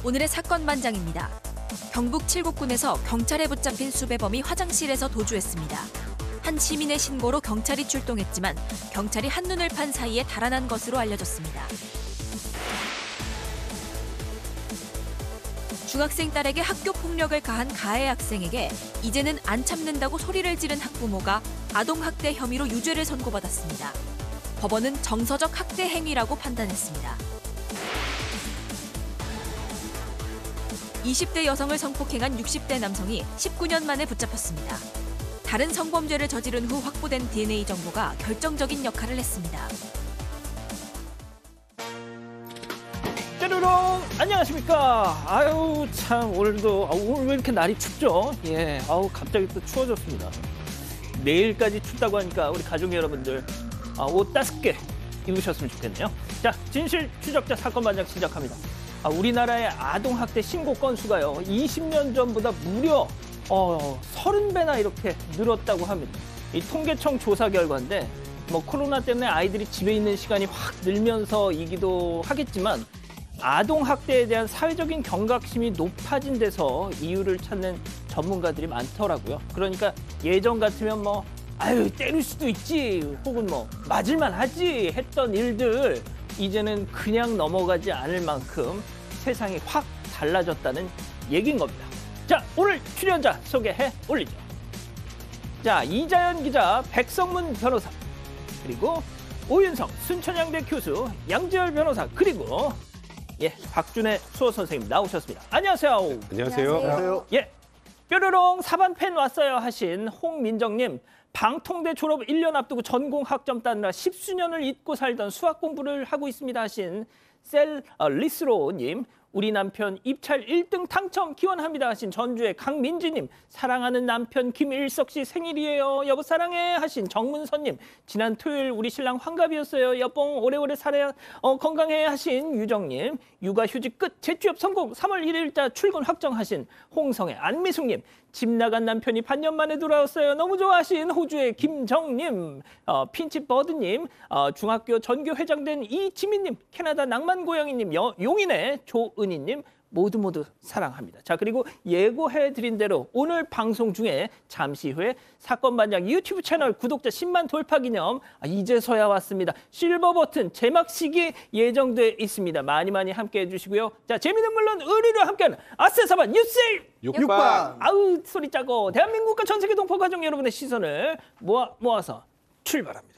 오늘의 사건 반장입니다. 경북 칠곡군에서 경찰에 붙잡힌 수배범이 화장실에서 도주했습니다. 한 시민의 신고로 경찰이 출동했지만 경찰이 한눈을 판 사이에 달아난 것으로 알려졌습니다. 중학생 딸에게 학교 폭력을 가한 가해 학생에게 이제는 안 참는다고 소리를 지른 학부모가 아동학대 혐의로 유죄를 선고받았습니다. 법원은 정서적 학대 행위라고 판단했습니다. 20대 여성을 성폭행한 60대 남성이 19년 만에 붙잡혔습니다. 다른 성범죄를 저지른 후 확보된 DNA 정보가 결정적인 역할을 했습니다. 짜르롱! 안녕하십니까? 아유, 참, 오늘도, 오늘 왜 이렇게 날이 춥죠? 예, 갑자기 또 추워졌습니다. 내일까지 춥다고 하니까 우리 가족 여러분들, 옷 따숩게 입으셨으면 좋겠네요. 자, 진실 추적자 사건 반장 시작합니다. 우리나라의 아동학대 신고 건수가요, 20년 전보다 무려 30배나 이렇게 늘었다고 합니다. 이 통계청 조사 결과인데, 코로나 때문에 아이들이 집에 있는 시간이 확 늘면서이기도 하겠지만, 아동학대에 대한 사회적인 경각심이 높아진 데서 이유를 찾는 전문가들이 많더라고요. 그러니까 예전 같으면 아유, 때릴 수도 있지, 혹은 맞을만 하지 했던 일들, 이제는 그냥 넘어가지 않을 만큼 세상이 확 달라졌다는 얘기인 겁니다. 자, 오늘 출연자 소개해 올리죠. 자, 이자연 기자, 백성문 변호사, 그리고 오윤성 순천향대 교수, 양지열 변호사, 그리고 박준혜 수호 선생님 나오셨습니다. 안녕하세요. 안녕하세요. 안녕하세요. 뾰로롱 사반펜 왔어요 하신 홍민정님, 방통대 졸업 1년 앞두고 전공 학점 따느라 10수년을 잊고 살던 수학 공부를 하고 있습니다 하신 셀리스로님, 우리 남편 입찰 1등 당첨 기원합니다 하신 전주의 강민지님, 사랑하는 남편 김일석 씨 생일이에요, 여보 사랑해 하신 정문선님, 지난 토요일 우리 신랑 환갑이었어요, 여봉 오래오래 살아야 건강해 하신 유정님, 육아휴직 끝 재취업 성공 3월 1일자 출근 확정하신 홍성의 안미숙님, 집 나간 남편이 반년 만에 돌아왔어요, 너무 좋아하신 호주의 김정님, 핀치버드님, 중학교 전교 회장된 이지민님, 캐나다 낭만고양이님, 용인의 조은희님, 모두 사랑합니다. 자, 그리고 예고해드린 대로 오늘 방송 중에 잠시 후에 사건 반장 유튜브 채널 구독자 10만 돌파 기념, 이제서야 왔습니다, 실버 버튼 제막식이 예정돼 있습니다. 많이 함께 해주시고요. 자, 재미는 물론 의리로 함께하는 아세사반 뉴스 육방. 아우, 소리 짜고 대한민국과 전 세계 동포 가족 여러분의 시선을 모아서 출발합니다.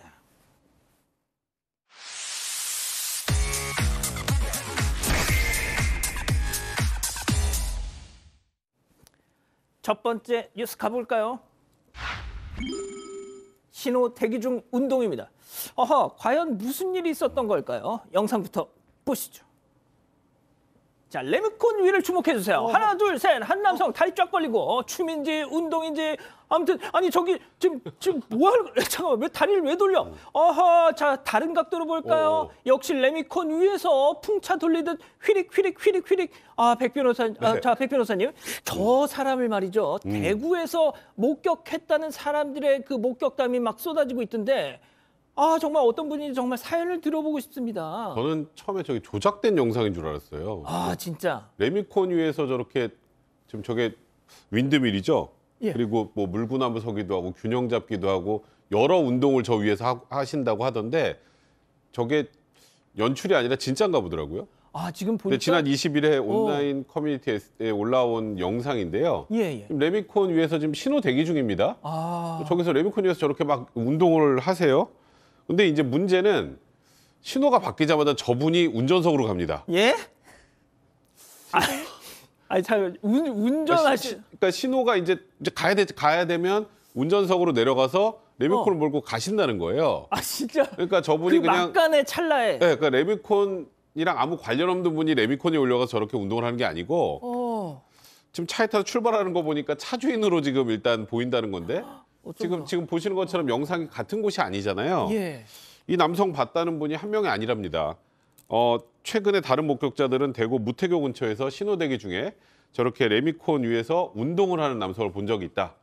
첫 번째 뉴스 가볼까요? 신호 대기 중 운동입니다. 과연 무슨 일이 있었던 걸까요? 영상부터 보시죠. 자, 레미콘 위를 주목해주세요. 하나, 둘, 셋. 한 남성 다리 쫙 벌리고 춤인지 운동인지 아무튼 저기 지금 잠깐만, 왜 다리를 왜 돌려? 자, 다른 각도로 볼까요? 역시 레미콘 위에서 풍차 돌리듯 휘릭. 백 변호사님, 백 변호사님, 저 사람을 말이죠, 대구에서 목격했다는 사람들의 그 목격담이 막 쏟아지고 있던데, 정말 어떤 분이 정말 사연을 들어보고 싶습니다. 저는 처음에 저게 조작된 영상인 줄 알았어요. 진짜. 레미콘 위에서 저렇게 지금 저게 윈드밀이죠. 예. 그리고 물구나무 서기도 하고 균형 잡기도 하고 여러 운동을 저 위에서 하신다고 하던데, 저게 연출이 아니라 진짜인가 보더라고요. 지금 보니까 지난 20일에 온라인 커뮤니티에 올라온 영상인데요. 예. 지금 레미콘 위에서 지금 신호 대기 중입니다. 저기서 레미콘 위에서 저렇게 막 운동을 하세요. 근데 이제 문제는 신호가 바뀌자마자 저분이 운전석으로 갑니다. 예? 참, 그러니까 신호가 이제 가야 되면 운전석으로 내려가서 레미콘을 몰고 가신다는 거예요. 진짜? 그러니까 저분이 그냥 막간의 찰나에. 네, 그러니까 레미콘이랑 아무 관련 없는 분이 레미콘에 올려가서 저렇게 운동을 하는 게 아니고, 지금 차에 타서 출발하는 거 보니까 차주인으로 지금 일단 보인다는 건데, 지금 보시는 것처럼 영상이 같은 곳이 아니잖아요. 예. 이 남성 봤다는 분이 한 명이 아니랍니다. 최근에 다른 목격자들은 대구 무태교 근처에서 신호대기 중에 저렇게 레미콘 위에서 운동을 하는 남성을 본 적이 있다.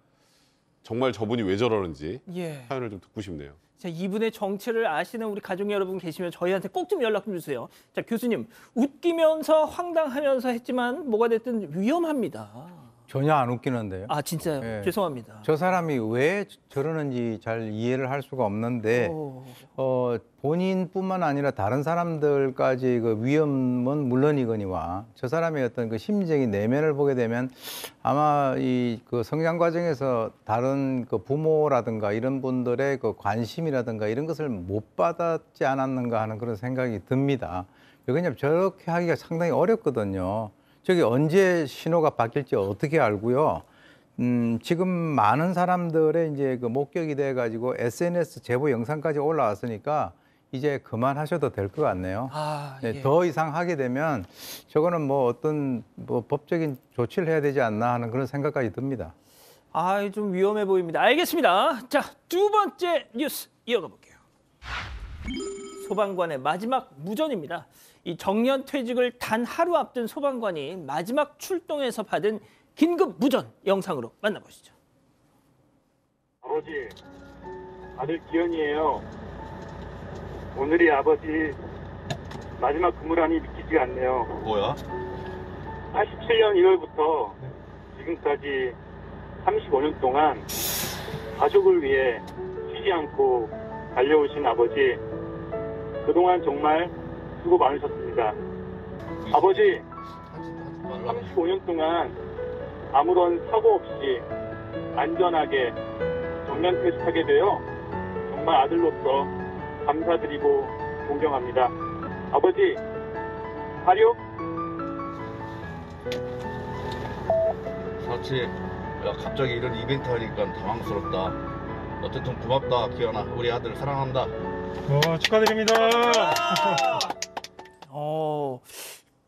정말 저분이 왜 저러는지 사연을 좀 듣고 싶네요. 자, 이분의 정체를 아시는 우리 가족 여러분 계시면 저희한테 꼭 좀 연락 좀 주세요. 자, 교수님, 웃기면서 황당하면서 했지만 뭐가 됐든 위험합니다. 전혀 안 웃기는데요. 아, 진짜요? 예. 죄송합니다. 저 사람이 왜 저러는지 잘 이해를 할 수가 없는데 본인뿐만 아니라 다른 사람들까지 그 위험은 물론이거니와 저 사람의 어떤 그 심리적인 내면을 보게 되면 아마 이 그 성장 과정에서 다른 그 부모라든가 이런 분들의 그 관심이라든가 이런 것을 못 받았지 않았는가 하는 그런 생각이 듭니다. 왜냐하면 저렇게 하기가 상당히 어렵거든요. 저기 언제 신호가 바뀔지 어떻게 알고요. 지금 많은 사람들의 이제 그 목격이 돼 가지고 SNS 제보 영상까지 올라왔으니까 이제 그만하셔도 될 것 같네요. 아, 네, 예. 더 이상 하게 되면 저거는 뭐 어떤 뭐 법적인 조치를 해야 되지 않나 하는 그런 생각까지 듭니다. 아, 좀 위험해 보입니다. 알겠습니다. 자, 두 번째 뉴스 이어가 볼게요. 소방관의 마지막 무전입니다. 이 정년 퇴직을 단 하루 앞둔 소방관이 마지막 출동에서 받은 긴급 무전 영상으로 만나보시죠. 아버지, 아들 기현이에요. 오늘이 아버지 마지막 근무라니 믿기지가 않네요. 뭐야? 87년 1월부터 지금까지 35년 동안 가족을 위해 쉬지 않고 달려오신 아버지, 그동안 정말 수고 많으셨습니다. 아버지, 35년 동안 아무런 사고 없이 안전하게 정년 퇴직하게 되어 정말 아들로서 감사드리고 존경합니다. 아버지, 하려? 사치, 야, 갑자기 이런 이벤트 하니까 당황스럽다. 어쨌든 고맙다, 기현아. 우리 아들 사랑한다. 축하드립니다.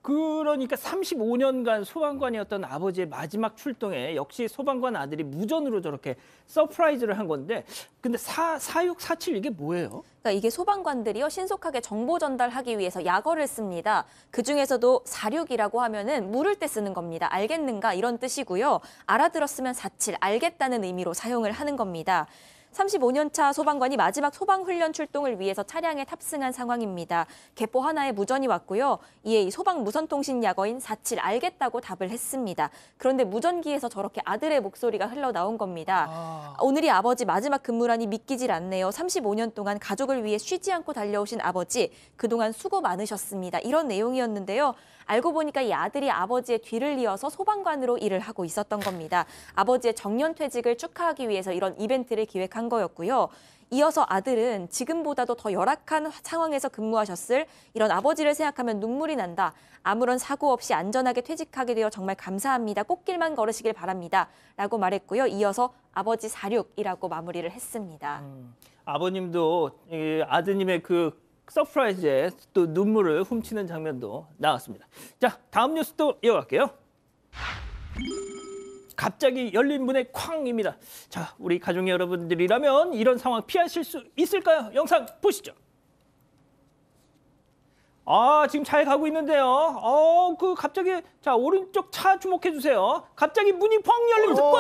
그러니까 35년간 소방관이었던 아버지의 마지막 출동에 역시 소방관 아들이 무전으로 저렇게 서프라이즈를 한 건데, 근데 4647 이게 뭐예요? 그러니까 이게 소방관들이요 신속하게 정보 전달하기 위해서 약어를 씁니다. 그 중에서도 46이라고 하면은 물을 때 쓰는 겁니다. 알겠는가 이런 뜻이고요. 알아들었으면 47 알겠다는 의미로 사용을 하는 겁니다. 35년 차 소방관이 마지막 소방훈련 출동을 위해서 차량에 탑승한 상황입니다. 개포 하나에 무전이 왔고요. 이에 이 소방무선통신 약어인 47 알겠다고 답을 했습니다. 그런데 무전기에서 저렇게 아들의 목소리가 흘러나온 겁니다. 오늘이 아버지 마지막 근무라니 믿기질 않네요. 35년 동안 가족을 위해 쉬지 않고 달려오신 아버지, 그동안 수고 많으셨습니다. 이런 내용이었는데요. 알고 보니까 이 아들이 아버지의 뒤를 이어서 소방관으로 일을 하고 있었던 겁니다. 아버지의 정년 퇴직을 축하하기 위해서 이런 이벤트를 기획한 거였고요. 이어서 아들은 지금보다도 더 열악한 상황에서 근무하셨을 이런 아버지를 생각하면 눈물이 난다. 아무런 사고 없이 안전하게 퇴직하게 되어 정말 감사합니다. 꽃길만 걸으시길 바랍니다. 라고 말했고요. 이어서 아버지 46이라고 마무리를 했습니다. 아버님도 이 아드님의 그 서프라이즈에 또 눈물을 훔치는 장면도 나왔습니다. 자, 다음 뉴스 또 이어갈게요. 갑자기 열린 문의 쾅입니다. 자, 우리 가족 여러분들이라면 이런 상황 피하실 수 있을까요? 영상 보시죠. 아, 지금 잘 가고 있는데요. 그 갑자기 자 오른쪽 차 주목해 주세요. 갑자기 문이 펑 열리면서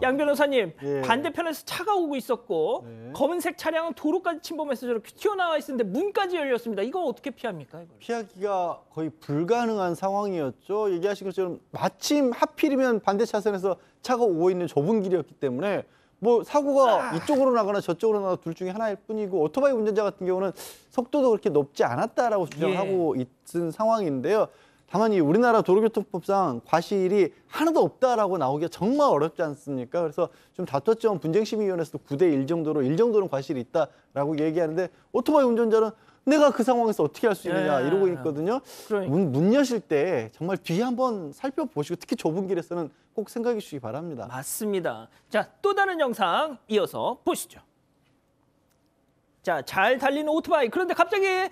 양 변호사님, 예. 반대편에서 차가 오고 있었고 네. 검은색 차량은 도로까지 침범해서 저렇게 튀어나와 있었는데 문까지 열렸습니다. 이거 어떻게 피합니까? 이걸? 피하기가 거의 불가능한 상황이었죠. 얘기하신 것처럼 마침 하필이면 반대 차선에서 차가 오고 있는 좁은 길이었기 때문에 뭐 사고가 이쪽으로 나거나 저쪽으로 나거나 둘 중에 하나일 뿐이고, 오토바이 운전자 같은 경우는 속도도 그렇게 높지 않았다라고 주장하고 있는 상황인데요. 다만 이 우리나라 도로교통법상 과실이 하나도 없다라고 나오기가 정말 어렵지 않습니까? 그래서 좀 다퉜지만 분쟁심의위원회에서도 9대1 정도로 1정도는 과실이 있다라고 얘기하는데, 오토바이 운전자는 내가 그 상황에서 어떻게 할 수 있느냐 이러고 있거든요. 그러니까. 문 여실 때 정말 뒤에 한번 살펴보시고 특히 좁은 길에서는 꼭 생각해 주시기 바랍니다. 맞습니다. 자, 또 다른 영상 이어서 보시죠. 자, 잘 달리는 오토바이. 그런데 갑자기 안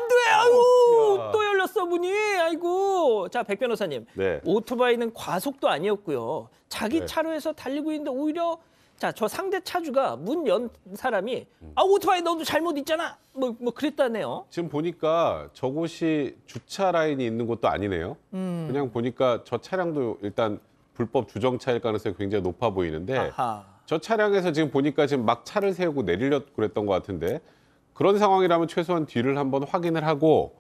돼. 아이고, 또 열렸어 문이. 아이고. 자, 백 변호사님. 네. 오토바이는 과속도 아니었고요. 자기 네. 차로에서 달리고 있는데 오히려 자, 저 상대 차주가 문 연 사람이 오토바이 너도 잘못 있잖아. 뭐 그랬다네요. 지금 보니까 저곳이 주차 라인이 있는 곳도 아니네요. 그냥 보니까 저 차량도 일단 불법 주정차일 가능성이 굉장히 높아 보이는데 아하. 저 차량에서 지금 보니까 지금 막 차를 세우고 내리려고 그랬던 것 같은데 그런 상황이라면 최소한 뒤를 한번 확인을 하고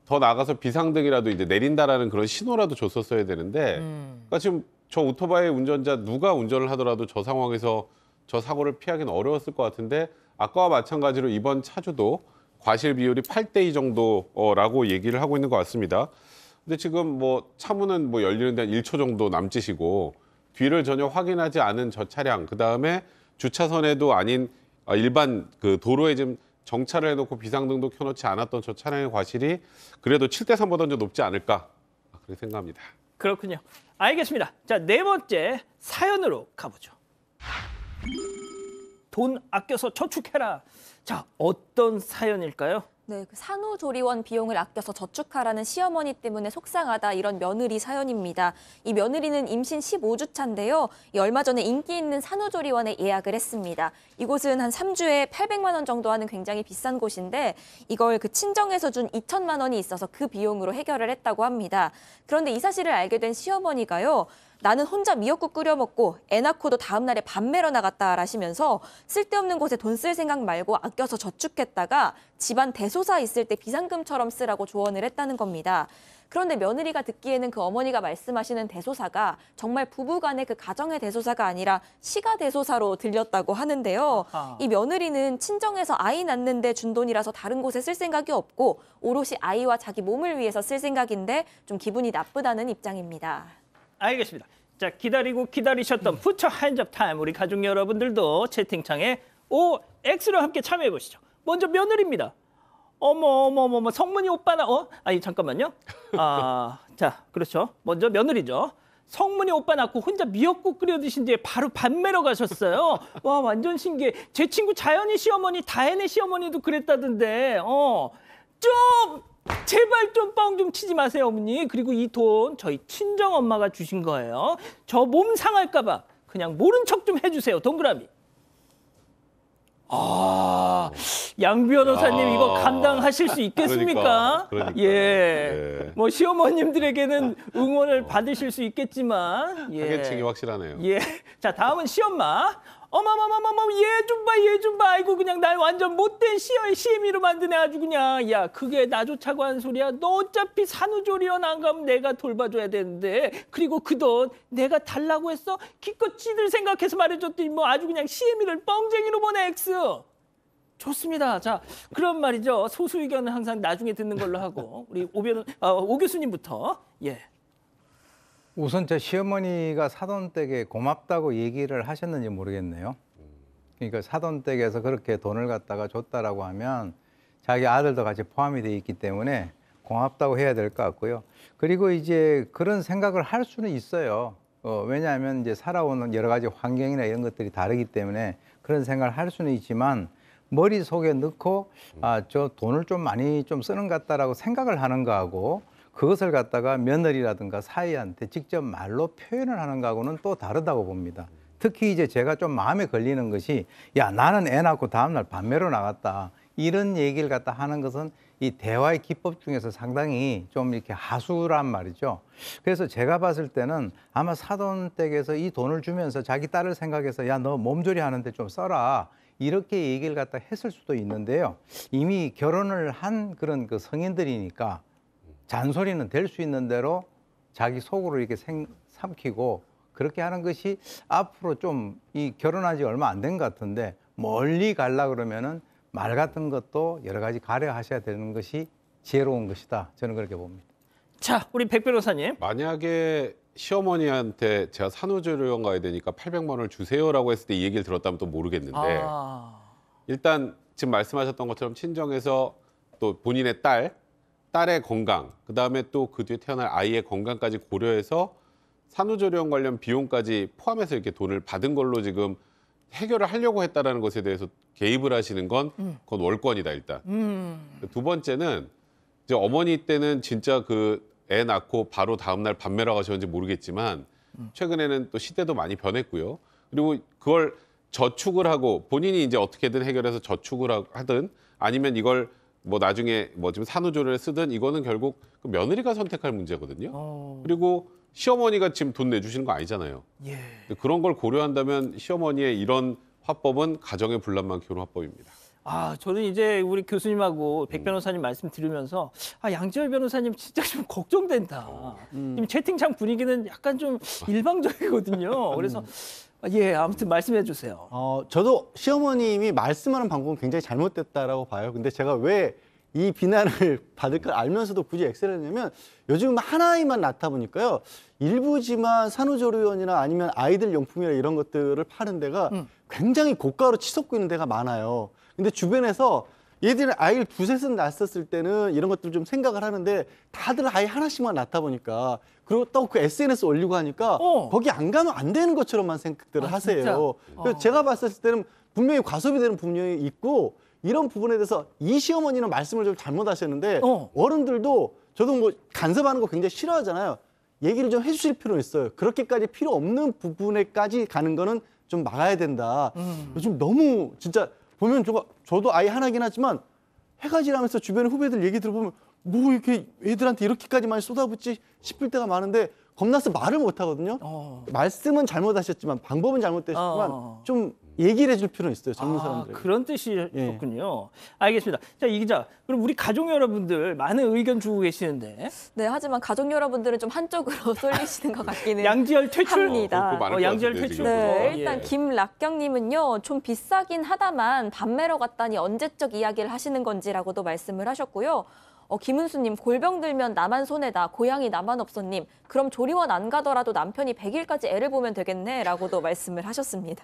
더 나가서 비상등이라도 이제 내린다라는 그런 신호라도 줬었어야 되는데 그러니까 지금 저 오토바이 운전자 누가 운전을 하더라도 저 상황에서 저 사고를 피하기는 어려웠을 것 같은데 아까와 마찬가지로 이번 차주도 과실 비율이 8대2 정도라고 얘기를 하고 있는 것 같습니다. 근데 지금 뭐 차문은 뭐 열리는데 한 1초 정도 남짓이고 뒤를 전혀 확인하지 않은 저 차량, 그 다음에 주차선에도 아닌 일반 그 도로에 지금 정차를 해놓고 비상등도 켜놓지 않았던 저 차량의 과실이 그래도 7대3보다는 좀 높지 않을까 그렇게 생각합니다. 그렇군요. 알겠습니다. 자, 네 번째 사연으로 가보죠. 돈 아껴서 저축해라. 자, 어떤 사연일까요? 네, 그 산후조리원 비용을 아껴서 저축하라는 시어머니 때문에 속상하다 이런 며느리 사연입니다. 이 며느리는 임신 15주 차인데요. 얼마 전에 인기 있는 산후조리원에 예약을 했습니다. 이곳은 한 3주에 800만 원 정도 하는 굉장히 비싼 곳인데 이걸 그 친정에서 준 2천만 원이 있어서 그 비용으로 해결을 했다고 합니다. 그런데 이 사실을 알게 된 시어머니가요. 나는 혼자 미역국 끓여 먹고 애 낳고도 다음 날에 밥 매러 나갔다 라시면서 쓸데없는 곳에 돈 쓸 생각 말고 아껴서 저축했다가 집안 대소사 있을 때 비상금처럼 쓰라고 조언을 했다는 겁니다. 그런데 며느리가 듣기에는 그 어머니가 말씀하시는 대소사가 정말 부부간의 그 가정의 대소사가 아니라 시가 대소사로 들렸다고 하는데요. 이 며느리는 친정에서 아이 낳는데 준 돈이라서 다른 곳에 쓸 생각이 없고 오롯이 아이와 자기 몸을 위해서 쓸 생각인데 좀 기분이 나쁘다는 입장입니다. 알겠습니다. 자, 기다리고 기다리셨던 푸처 한접 타임 우리 가족 여러분들도 채팅창에 OX로 함께 참여해 보시죠. 먼저 며느리입니다. 어머 성문이 오빠나 아니 잠깐만요. 자, 그렇죠. 먼저 며느리죠. 성문이 오빠 낳고 혼자 미역국 끓여 드신 뒤에 바로 밥 매러 가셨어요. 와, 완전 신기해. 제 친구 자연이 시어머니, 다혜네 시어머니도 그랬다던데. 좀 제발 좀 뻥 좀 치지 마세요, 어머니. 그리고 이 돈 저희 친정 엄마가 주신 거예요. 저 몸 상할까 봐 그냥 모른 척 좀 해주세요, 동그라미. 양 변호사님 이거 감당하실 수 있겠습니까? 그러니까. 예. 뭐 시어머님들에게는 응원을 받으실 수 있겠지만 타겟층이 확실하네요. 예. 자, 다음은 시엄마. 어머머머머머 얘 좀 봐. 아이고 그냥 날 완전 못된 시애미로 만드네 아주 그냥. 야, 그게 나 좋자고 한 소리야. 너 어차피 산후조리원 안 가면 내가 돌봐줘야 되는데. 그리고 그 돈 내가 달라고 했어? 기껏 지들 생각해서 말해줬더니 뭐 아주 그냥 시애미를 뻥쟁이로 보내 X. 좋습니다. 자, 그런 말이죠. 소수 의견은 항상 나중에 듣는 걸로 하고 우리 오 교수님부터. 예. 우선 제 시어머니가 사돈댁에 고맙다고 얘기를 하셨는지 모르겠네요. 그러니까 사돈댁에서 그렇게 돈을 갖다가 줬다라고 하면 자기 아들도 같이 포함이 돼 있기 때문에 고맙다고 해야 될 것 같고요. 그리고 이제 그런 생각을 할 수는 있어요. 왜냐하면 이제 살아오는 여러 가지 환경이나 이런 것들이 다르기 때문에 그런 생각을 할 수는 있지만 머릿속에 넣고 저 돈을 좀 많이 좀 쓰는 것 같다라고 생각을 하는 거하고 그것을 갖다가 며느리라든가 사위한테 직접 말로 표현을 하는 거하고는 또 다르다고 봅니다. 특히 이제 제가 좀 마음에 걸리는 것이 야, 나는 애 낳고 다음날 밥 매러 나갔다. 이런 얘기를 갖다 하는 것은 이 대화의 기법 중에서 상당히 좀 이렇게 하수란 말이죠. 그래서 제가 봤을 때는 아마 사돈댁에서 이 돈을 주면서 자기 딸을 생각해서 야, 너 몸조리 하는데 좀 써라. 이렇게 얘기를 갖다 했을 수도 있는데요. 이미 결혼을 한 그런 그 성인들이니까 잔소리는 될 수 있는 대로 자기 속으로 이렇게 삼키고 그렇게 하는 것이 앞으로 좀 이 결혼한 지 얼마 안 된 것 같은데 멀리 가려 그러면은 말 같은 것도 여러 가지 가려하셔야 되는 것이 지혜로운 것이다. 저는 그렇게 봅니다. 자, 우리 백 변호사님. 만약에 시어머니한테 제가 산후조리원 가야 되니까 800만 원을 주세요라고 했을 때 이 얘기를 들었다면 또 모르겠는데 일단 지금 말씀하셨던 것처럼 친정에서 또 본인의 딸의 건강, 그다음에 또 그 뒤에 태어날 아이의 건강까지 고려해서 산후조리원 관련 비용까지 포함해서 이렇게 돈을 받은 걸로 지금 해결을 하려고 했다라는 것에 대해서 개입을 하시는 건 그건 월권이다 일단. 두 번째는 이제 어머니 때는 진짜 그 애 낳고 바로 다음날 밥 매러 가셨는지 모르겠지만 최근에는 또 시대도 많이 변했고요. 그리고 그걸 저축을 하고 본인이 이제 어떻게든 해결해서 저축을 하든 아니면 이걸 뭐 나중에 뭐 지금 산후조리를 쓰든 이거는 결국 그 며느리가 선택할 문제거든요. 그리고 시어머니가 지금 돈 내주시는 거 아니잖아요. 예. 근데 그런 걸 고려한다면 시어머니의 이런 화법은 가정의 분란만 키우는 화법입니다. 저는 이제 우리 교수님하고 백 변호사님 말씀 들으면서 양지열 변호사님 진짜 좀 걱정된다. 지금 채팅창 분위기는 약간 좀 일방적이거든요. 그래서 예, 아무튼 말씀해 주세요. 저도 시어머님이 말씀하는 방법은 굉장히 잘못됐다라고 봐요. 근데 제가 왜 이 비난을 받을 걸 알면서도 굳이 엑셀을 했냐면 요즘 하나이만 낳다 보니까요. 일부지만 산후조리원이나 아니면 아이들 용품이나 이런 것들을 파는 데가 굉장히 고가로 치솟고 있는 데가 많아요. 근데 주변에서 얘들은 아이를 두셋은 낳았을 때는 이런 것들 좀 생각을 하는데 다들 아이 하나씩만 낳다 보니까 그리고 또 그 SNS 올리고 하니까 거기 안 가면 안 되는 것처럼만 생각들을 하세요. 그래서 제가 봤을 때는 분명히 과소비 되는 부분이 있고 이런 부분에 대해서 이 시어머니는 말씀을 좀 잘못하셨는데 어른들도 저도 뭐 간섭하는 거 굉장히 싫어하잖아요. 얘기를 좀 해주실 필요는 있어요. 그렇게까지 필요 없는 부분에까지 가는 거는 좀 막아야 된다. 요즘 너무 진짜 보면 저도 아이 하나긴 하지만 해가지라면서 주변에 후배들 얘기 들어보면 뭐 이렇게 애들한테 이렇게까지 많이 쏟아붓지 싶을 때가 많은데 겁나서 말을 못 하거든요. 말씀은 잘못하셨지만 방법은 잘못되셨지만 좀 얘기를 해줄 필요는 있어요. 젊은 사람들. 그런 뜻이셨군요. 알겠습니다. 자, 이 기자, 그럼 우리 가족 여러분들 많은 의견 주고 계시는데. 네, 하지만 가족 여러분들은 좀 한쪽으로 쏠리시는 것 같기는 양지열 퇴출? 합니다. 양지열 퇴출. 네, 일단 김락경님은요. 좀 비싸긴 하다만 밥 매러 갔다니 언제적 이야기를 하시는 건지라고도 말씀을 하셨고요. 김은수님, 골병 들면 나만 손해다. 고양이 나만 없어님. 그럼 조리원 안 가더라도 남편이 100일까지 애를 보면 되겠네. 라고도 말씀을 하셨습니다.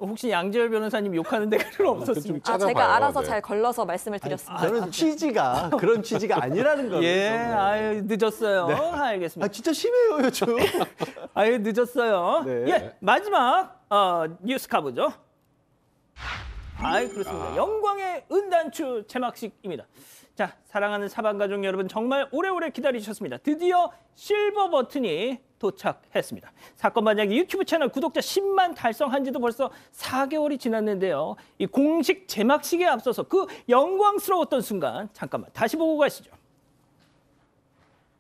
혹시 양지열 변호사님 욕하는 데가 없었습니까? 제가 알아서 잘 걸러서 말씀을 드렸습니다. 저는 취지가 그런 취지가 아니라는 거예요. 예, 아유, 늦었어요. 네. 알겠습니다. 진짜 심해요, 요즘. 아유, 늦었어요. 네. 예, 마지막 뉴스 가보죠. 그렇습니다. 영광의 은단추 제막식입니다. 자, 사랑하는 사방가족 여러분 정말 오래오래 기다리셨습니다. 드디어 실버 버튼이 도착했습니다. 사건 반장의 유튜브 채널 구독자 10만 달성한 지도 벌써 4개월이 지났는데요. 이 공식 제막식에 앞서서 그 영광스러웠던 순간 잠깐만 다시 보고 가시죠.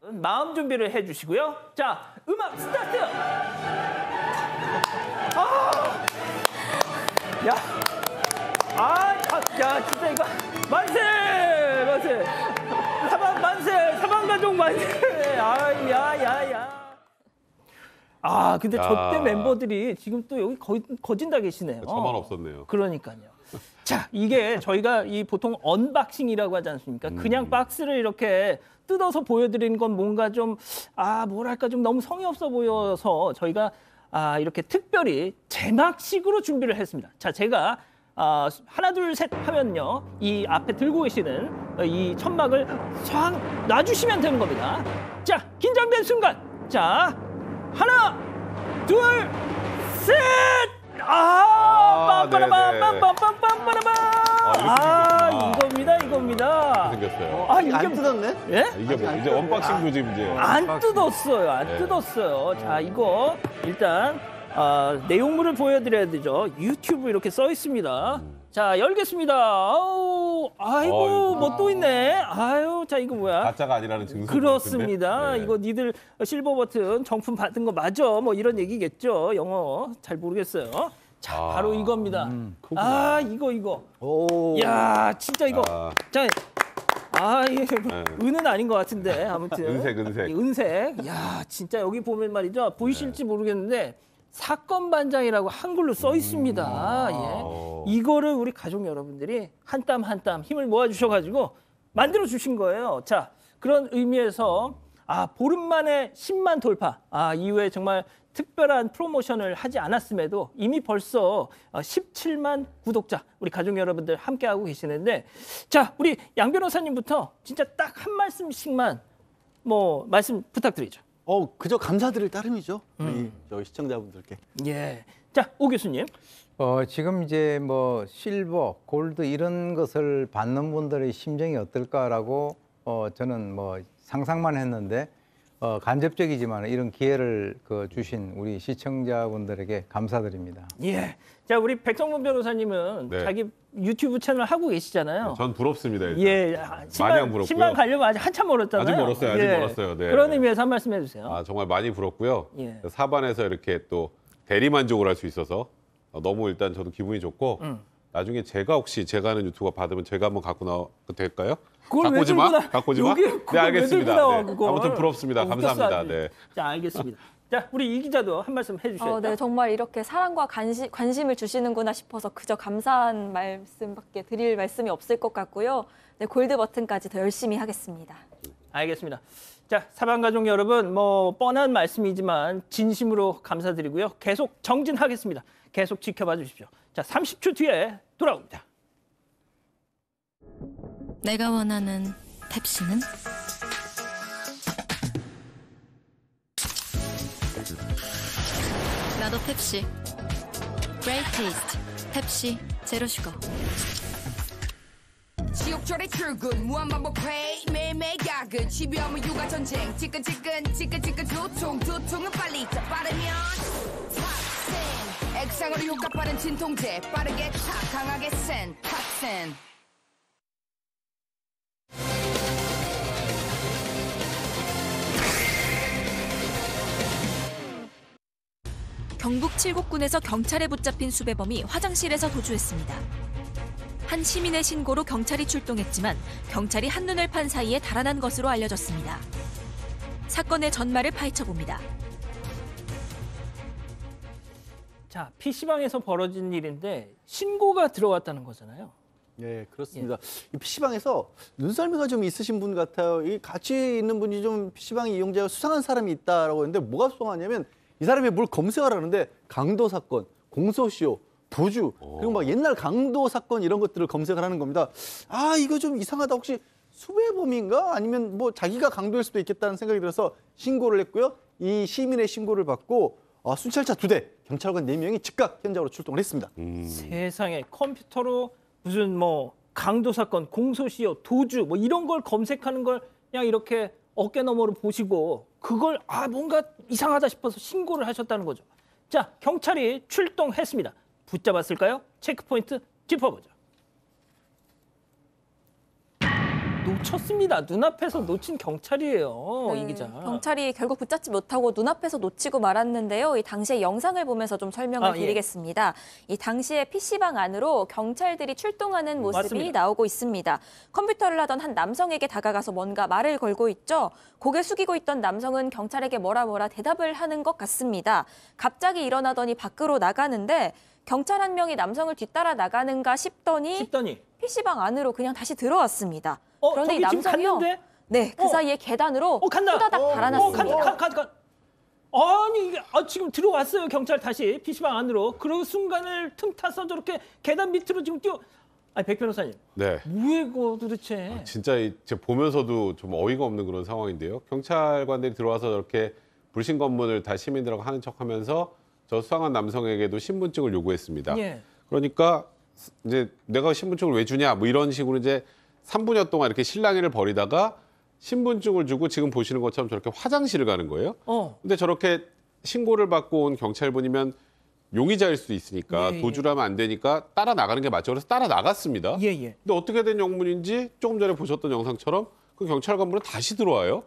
마음 준비를 해주시고요. 자, 음악 스타트! 야, 진짜 이거 만세! 만세! 사방가족 만세! 야야야! 근데 저 때 멤버들이 지금 또 여기 거진다 계시네요. 저만 없었네요. 그러니까요. 자, 이게 저희가 이 보통 언박싱이라고 하지 않습니까? 그냥 박스를 이렇게 뜯어서 보여드리는 건 뭔가 좀 뭐랄까 좀 너무 성의 없어 보여서 저희가 이렇게 특별히 제막식으로 준비를 했습니다. 자, 제가 하나 둘 셋 하면요, 이 앞에 들고 계시는 이 천막을 싹 놔주시면 되는 겁니다. 자, 긴장된 순간, 자, 하나, 둘, 셋! 빰빰빰빰빰빰빰빰빰! 이겁니다. 생겼어요. 이게 안 뜯었네? 예? 이게 뭐 이제 언박싱도 지금 이제 안 뜯었어요. 자, 이거 일단 내용물을 보여드려야 되죠. 유튜브 이렇게 써 있습니다. 자, 열겠습니다. 뭐 또 있네. 자, 이거 뭐야? 가짜가 아니라는 증거. 그렇습니다. 네. 이거 니들 실버 버튼 정품 받은 거 맞아? 뭐 이런 얘기겠죠. 영어 잘 모르겠어요. 자, 바로 이겁니다. 이거. 야, 진짜 이거. 자, 이게 은은 아닌 것 같은데 아무튼. 은색. 야, 진짜 여기 보면 말이죠. 보이실지 모르겠는데. 사건 반장이라고 한글로 써 있습니다. 예. 이거를 우리 가족 여러분들이 한 땀 한 땀 힘을 모아주셔가지고 만들어 주신 거예요. 자, 그런 의미에서 보름 만에 10만 돌파. 이후에 정말 특별한 프로모션을 하지 않았음에도 이미 벌써 17만 구독자 우리 가족 여러분들 함께하고 계시는데, 자, 우리 양 변호사님부터 진짜 딱 한 말씀씩만 말씀 부탁드리죠. 그저 감사드릴 따름이죠. 우리 저희 시청자분들께. 예. 자, 오 교수님. 지금 이제 실버, 골드 이런 것을 받는 분들의 심정이 어떨까라고 저는 상상만 했는데 간접적이지만 이런 기회를 주신 우리 시청자분들에게 감사드립니다. 예. 자, 우리 백성문 변호사님은 네. 자기 유튜브 채널 하고 계시잖아요. 전 부럽습니다. 일단. 예. 많이 안 부럽고요. 10만 가려면 아직 한참 멀었잖아요. 아직 멀었어요. 아직 멀었어요. 네. 그런 의미에서 한 말씀 해주세요. 아, 정말 많이 부럽고요. 예. 사반에서 이렇게 또 대리만족을 할 수 있어서 너무 일단 저도 기분이 좋고 나중에 제가 하는 유튜버 받으면 제가 한번 갖고 나와도 될까요? 그걸 왜 갖고 오지 마? 들고 나- 갖고 오지 마? 여기 네, 그걸 왜 알겠습니다. 들고 나와, 네. 그걸? 아무튼 부럽습니다. 웃겼어, 감사합니다. 아주. 네. 자, 알겠습니다. 자, 우리 이 기자도 한 말씀 해주셔야죠. 네, 정말 이렇게 사랑과 관심을 주시는구나 싶어서 그저 감사한 말씀밖에 드릴 말씀이 없을 것 같고요. 네, 골드 버튼까지 더 열심히 하겠습니다. 알겠습니다. 자, 사방가족 여러분, 뭐 뻔한 말씀이지만 진심으로 감사드리고요. 계속 정진하겠습니다. 계속 지켜봐 주십시오. 자, 30초 뒤에 돌아옵니다. 내가 원하는 펩시는? 나도 펩시. Great taste. 펩시 제로 슈거. 지옥철의 출근 무한반복 회의 매일매일 야근 집이 오면 육아 전쟁 지끈지끈 두통은 빨리 더 빠르면 탑센 액상으로 효과 빠른 진통제 빠르게 탁 강하게 센 탑센 경북 칠곡군에서 경찰에 붙잡힌 수배범이 화장실에서 도주했습니다. 한 시민의 신고로 경찰이 출동했지만 경찰이 한눈을 판 사이에 달아난 것으로 알려졌습니다. 사건의 전말을 파헤쳐봅니다. 자, PC방에서 벌어진 일인데 신고가 들어왔다는 거잖아요. 네, 그렇습니다. 이 PC방에서 눈썰미가 좀 있으신 분 같아요. 이 같이 있는 분이 좀 PC방 이용자가 수상한 사람이 있다라고 했는데 뭐가 수상하냐면 이 사람이 뭘 검색을 하는데 강도 사건, 공소시효, 도주, 그리고 막 옛날 강도 사건 이런 것들을 검색을 하는 겁니다. 아, 이거 좀 이상하다. 혹시 수배범인가? 아니면 뭐 자기가 강도일 수도 있겠다는 생각이 들어서 신고를 했고요. 이 시민의 신고를 받고 순찰차 2대, 경찰관 4명이 즉각 현장으로 출동을 했습니다. 세상에 컴퓨터로 무슨 뭐 강도 사건, 공소시효, 도주 뭐 이런 걸 검색하는 걸 그냥 이렇게 어깨너머로 보시고 그걸 뭔가 이상하다 싶어서 신고를 하셨다는 거죠. 자, 경찰이 출동했습니다. 붙잡았을까요? 체크포인트 짚어보죠. 놓쳤습니다. 눈앞에서 놓친 경찰이에요. 네, 이 기자. 경찰이 결국 붙잡지 못하고 눈앞에서 놓치고 말았는데요. 이 당시의 영상을 보면서 좀 설명을 예. 드리겠습니다. 이 당시에 PC방 안으로 경찰들이 출동하는 모습이 맞습니다. 나오고 있습니다. 컴퓨터를 하던 한 남성에게 다가가서 뭔가 말을 걸고 있죠. 고개 숙이고 있던 남성은 경찰에게 뭐라 대답을 하는 것 같습니다. 갑자기 일어나더니 밖으로 나가는데 경찰 한 명이 남성을 뒤따라 나가는가 싶더니 PC방 안으로 그냥 다시 들어왔습니다. 그런데 이 저기 지금 남성이요. 갔는데? 네, 그 사이에 계단으로 후다닥 달아났습니다. 아니 이게 지금 들어왔어요. 경찰 다시 PC방 안으로. 그 순간을 틈타서 저렇게 계단 밑으로 지금 뛰어. 아니 백 변호사님. 네. 뭐야 이거 도대체. 진짜 제가 보면서도 좀 어이가 없는 그런 상황인데요. 경찰관들이 들어와서 저렇게 불신 검문을 다 시민들하고 하는 척하면서 저 수상한 남성에게도 신분증을 요구했습니다. 예. 그러니까 이제 내가 신분증을 왜 주냐 뭐 이런 식으로 이제 3분여 동안 이렇게 실랑이를 벌이다가 신분증을 주고 지금 보시는 것처럼 저렇게 화장실을 가는 거예요. 근데 저렇게 신고를 받고 온 경찰분이면 용의자일 수도 있으니까 예. 도주를 하면 안 되니까 따라 나가는 게 맞죠. 그래서 따라 나갔습니다. 예. 근데 어떻게 된 영문인지 조금 전에 보셨던 영상처럼 그 경찰관분은 다시 들어와요.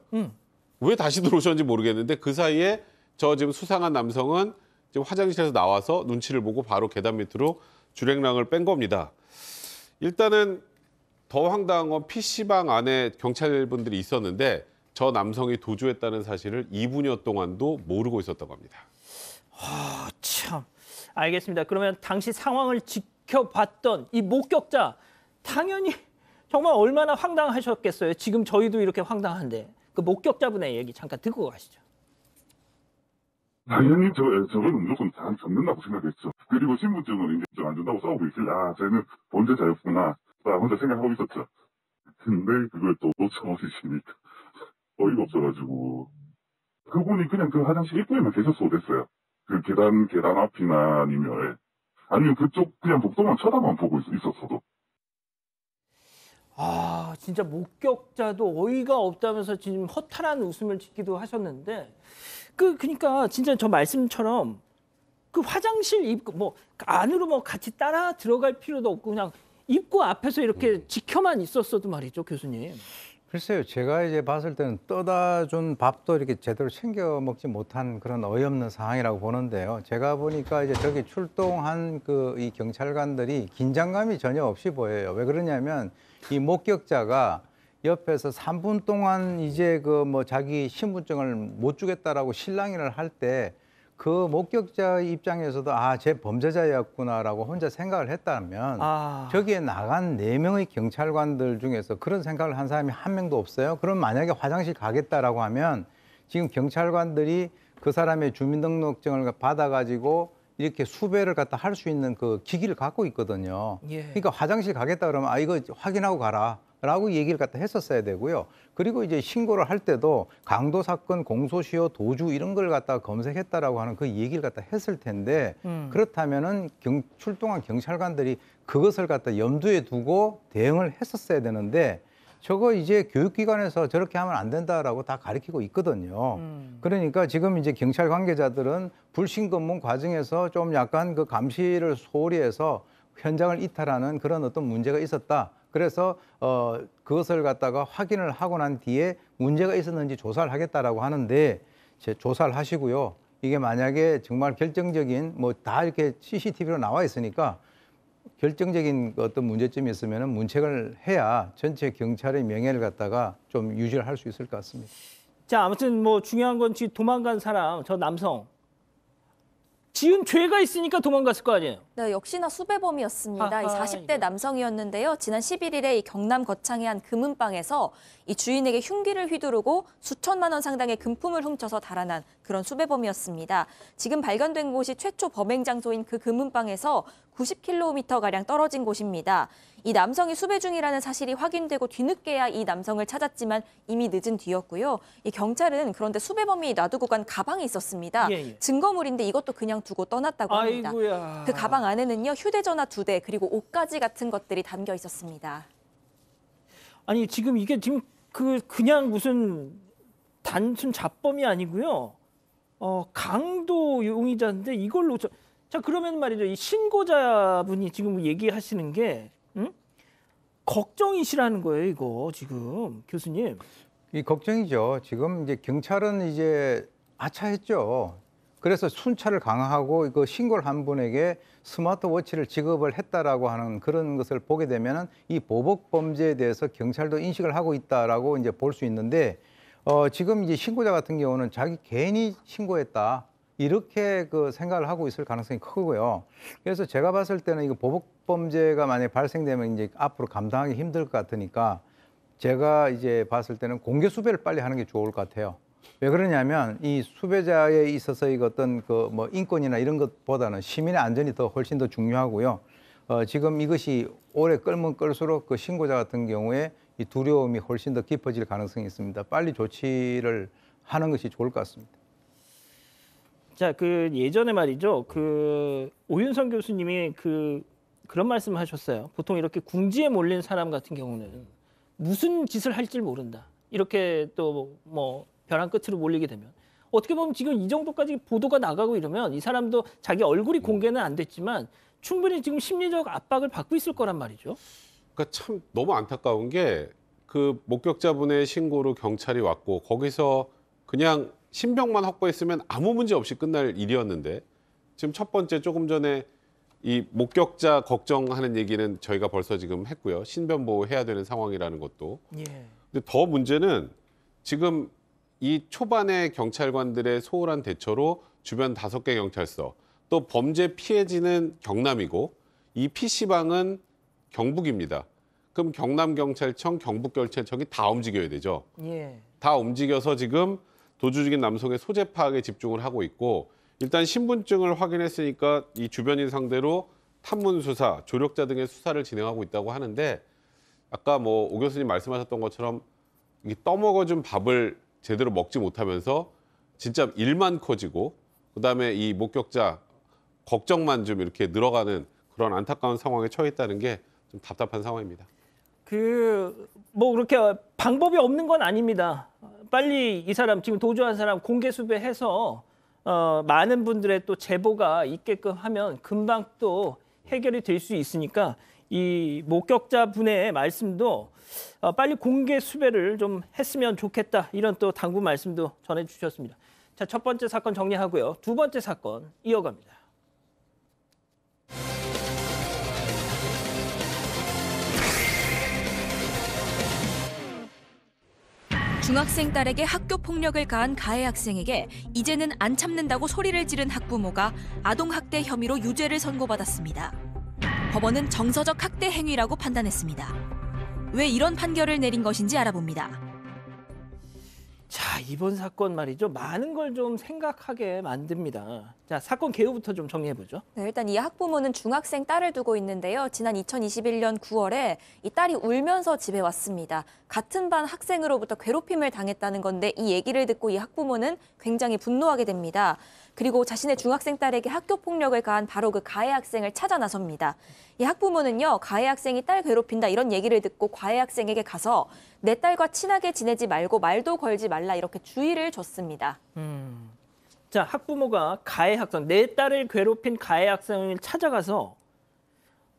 왜 다시 들어오셨는지 모르겠는데 그 사이에 저 지금 수상한 남성은 지금 화장실에서 나와서 눈치를 보고 바로 계단 밑으로 주랭랑을 뺀 겁니다. 일단은 더 황당한 건 PC방 안에 경찰분들이 있었는데 저 남성이 도주했다는 사실을 2분여 동안도 모르고 있었다고 합니다. 참. 알겠습니다. 그러면 당시 상황을 지켜봤던 이 목격자 당연히 정말 얼마나 황당하셨겠어요. 지금 저희도 이렇게 황당한데 그 목격자분의 얘기 잠깐 듣고 가시죠. 당연히 저건 무조건 다 잡는다고 생각했죠. 그리고 신분증은 이제 안 준다고 싸우고 있길래 쟤는 범죄자였구나 혼자 생각하고 있었죠. 근데 그걸 또 놓쳐버리시니까 어이가 없어가지고 그분이 그냥 그 화장실 입구에만 계셨어도 됐어요. 그 계단 앞이나 아니면 그쪽 그냥 복도만 쳐다만 보고 있었어도. 아, 진짜 목격자도 어이가 없다면서 지금 허탈한 웃음을 짓기도 하셨는데, 그러니까 진짜 저 말씀처럼 그 화장실 입구 뭐 안으로 뭐 같이 따라 들어갈 필요도 없고 그냥 입구 앞에서 이렇게 지켜만 있었어도 말이죠, 교수님. 글쎄요, 제가 이제 봤을 때는 떠다 준 밥도 이렇게 제대로 챙겨 먹지 못한 그런 어이없는 상황이라고 보는데요. 제가 보니까 이제 저기 출동한 이 경찰관들이 긴장감이 전혀 없이 보여요. 왜 그러냐면 이 목격자가 옆에서 3분 동안 이제 자기 신분증을 못 주겠다라고 실랑이를 할 때 그 목격자의 입장에서도 쟤 범죄자였구나라고 혼자 생각을 했다면 저기에 나간 4명의 경찰관들 중에서 그런 생각을 한 사람이 한 명도 없어요. 그럼 만약에 화장실 가겠다라고 하면 지금 경찰관들이 그 사람의 주민등록증을 받아가지고 이렇게 수배를 갖다 할 수 있는 그 기기를 갖고 있거든요. 예. 그러니까 화장실 가겠다 그러면 이거 확인하고 가라. 라고 얘기를 갖다 했었어야 되고요. 그리고 이제 신고를 할 때도 강도 사건, 공소시효, 도주 이런 걸 갖다가 검색했다라고 하는 그 얘기를 갖다 했을 텐데 그렇다면은 출동한 경찰관들이 그것을 갖다 염두에 두고 대응을 했었어야 되는데 저거 이제 교육기관에서 저렇게 하면 안 된다라고 다 가르치고 있거든요. 그러니까 지금 이제 경찰 관계자들은 불신 검문 과정에서 좀 약간 그 감시를 소홀히 해서 현장을 이탈하는 그런 어떤 문제가 있었다. 그래서 그것을 갖다가 확인을 하고 난 뒤에 문제가 있었는지 조사를 하겠다라고 하는데 조사를 하시고요. 이게 만약에 정말 결정적인 다 이렇게 CCTV로 나와 있으니까 결정적인 어떤 문제점이 있으면 문책을 해야 전체 경찰의 명예를 갖다가 좀 유지를 할 수 있을 것 같습니다. 자, 아무튼 중요한 건 지금 도망간 사람, 저 남성. 지은 죄가 있으니까 도망갔을 거 아니에요? 네, 역시나 수배범이었습니다. 이 40대 남성이었는데요. 지난 11일에 이 경남 거창의 한 금은방에서 이 주인에게 흉기를 휘두르고 수천만 원 상당의 금품을 훔쳐서 달아난 그런 수배범이었습니다. 지금 발견된 곳이 최초 범행 장소인 그 금은방에서 90km가량 떨어진 곳입니다. 이 남성이 수배 중이라는 사실이 확인되고 뒤늦게야 이 남성을 찾았지만 이미 늦은 뒤였고요. 이 경찰은 그런데 수배범이 놔두고 간 가방이 있었습니다. 증거물인데 이것도 그냥 두고 떠났다고 합니다. 아이고야. 그 가방 안에는요, 휴대전화 2대 그리고 옷가지 같은 것들이 담겨 있었습니다. 아니 지금 이게 지금 그냥 무슨 단순 잡범이 아니고요. 강도 용의자인데 이걸로 자 그러면 말이죠. 이 신고자분이 지금 얘기하시는 게 걱정이시라는 거예요, 이거 지금 교수님. 이 걱정이죠. 지금 이제 경찰은 이제 아차했죠. 그래서 순찰을 강화하고 이거 신고를 한 분에게 스마트워치를 지급을 했다라고 하는 그런 것을 보게 되면은 이 보복 범죄에 대해서 경찰도 인식을 하고 있다라고 이제 볼 수 있는데 지금 이제 신고자 같은 경우는 자기 개인이 신고했다. 이렇게 생각을 하고 있을 가능성이 크고요. 그래서 제가 봤을 때는 이거 보복 범죄가 만약에 발생되면 이제 앞으로 감당하기 힘들 것 같으니까 제가 이제 봤을 때는 공개 수배를 빨리 하는 게 좋을 것 같아요. 왜 그러냐면 이 수배자에 있어서 이 어떤 인권이나 이런 것보다는 시민의 안전이 훨씬 더 중요하고요. 지금 이것이 오래 끌면 끌수록 그 신고자 같은 경우에 이 두려움이 훨씬 더 깊어질 가능성이 있습니다. 빨리 조치를 하는 것이 좋을 것 같습니다. 자, 예전에 말이죠. 오윤성 교수님이 그런 말씀을 하셨어요. 보통 이렇게 궁지에 몰린 사람 같은 경우는 무슨 짓을 할지 모른다. 이렇게 또 벼랑 끝으로 몰리게 되면 어떻게 보면 지금 이 정도까지 보도가 나가고 이러면 이 사람도 자기 얼굴이 공개는 안 됐지만 충분히 지금 심리적 압박을 받고 있을 거란 말이죠. 그러니까 참 너무 안타까운 게 그 목격자분의 신고로 경찰이 왔고 거기서 그냥 신병만 확보했으면 아무 문제 없이 끝날 일이었는데 지금 첫 번째 조금 전에 이 목격자 걱정하는 얘기는 저희가 벌써 지금 했고요. 신변 보호해야 되는 상황이라는 것도. 예. 근데 더 문제는 지금 이 초반에 경찰관들의 소홀한 대처로 주변 5개 경찰서 또 범죄 피해지는 경남이고 이 PC방은 경북입니다. 그럼 경남경찰청, 경북경찰청이 다 움직여야 되죠. 예. 다 움직여서 지금 도주 중인 남성의 소재 파악에 집중을 하고 있고 일단 신분증을 확인했으니까 이 주변인 상대로 탐문 수사, 조력자 등의 수사를 진행하고 있다고 하는데 아까 오 교수님 말씀하셨던 것처럼 이 떠먹어준 밥을 제대로 먹지 못하면서 진짜 일만 커지고 그다음에 이 목격자 걱정만 좀 이렇게 늘어가는 그런 안타까운 상황에 처해 있다는 게 좀 답답한 상황입니다. 뭐 그렇게 방법이 없는 건 아닙니다. 빨리 이 사람 지금 도주한 사람 공개 수배해서 많은 분들의 또 제보가 있게끔 하면 금방 또 해결이 될 수 있으니까 이 목격자 분의 말씀도 빨리 공개 수배를 좀 했으면 좋겠다 이런 또 당부 말씀도 전해주셨습니다. 자, 첫 번째 사건 정리하고요. 두 번째 사건 이어갑니다. 중학생 딸에게 학교 폭력을 가한 가해 학생에게 이제는 안 참는다고 소리를 지른 학부모가 아동학대 혐의로 유죄를 선고받았습니다. 법원은 정서적 학대 행위라고 판단했습니다. 왜 이런 판결을 내린 것인지 알아봅니다. 자, 이번 사건 말이죠. 많은 걸 좀 생각하게 만듭니다. 자, 사건 개요부터 좀 정리해보죠. 네, 일단 이 학부모는 중학생 딸을 두고 있는데요. 지난 2021년 9월에 이 딸이 울면서 집에 왔습니다. 같은 반 학생으로부터 괴롭힘을 당했다는 건데 이 얘기를 듣고 이 학부모는 굉장히 분노하게 됩니다. 그리고 자신의 중학생 딸에게 학교 폭력을 가한 바로 그 가해 학생을 찾아 나섭니다. 이 학부모는요, 가해 학생이 딸 괴롭힌다 이런 얘기를 듣고 가해 학생에게 가서 내 딸과 친하게 지내지 말고 말도 걸지 말라 이렇게 주의를 줬습니다. 자, 학부모가 가해 학생, 내 딸을 괴롭힌 가해 학생을 찾아가서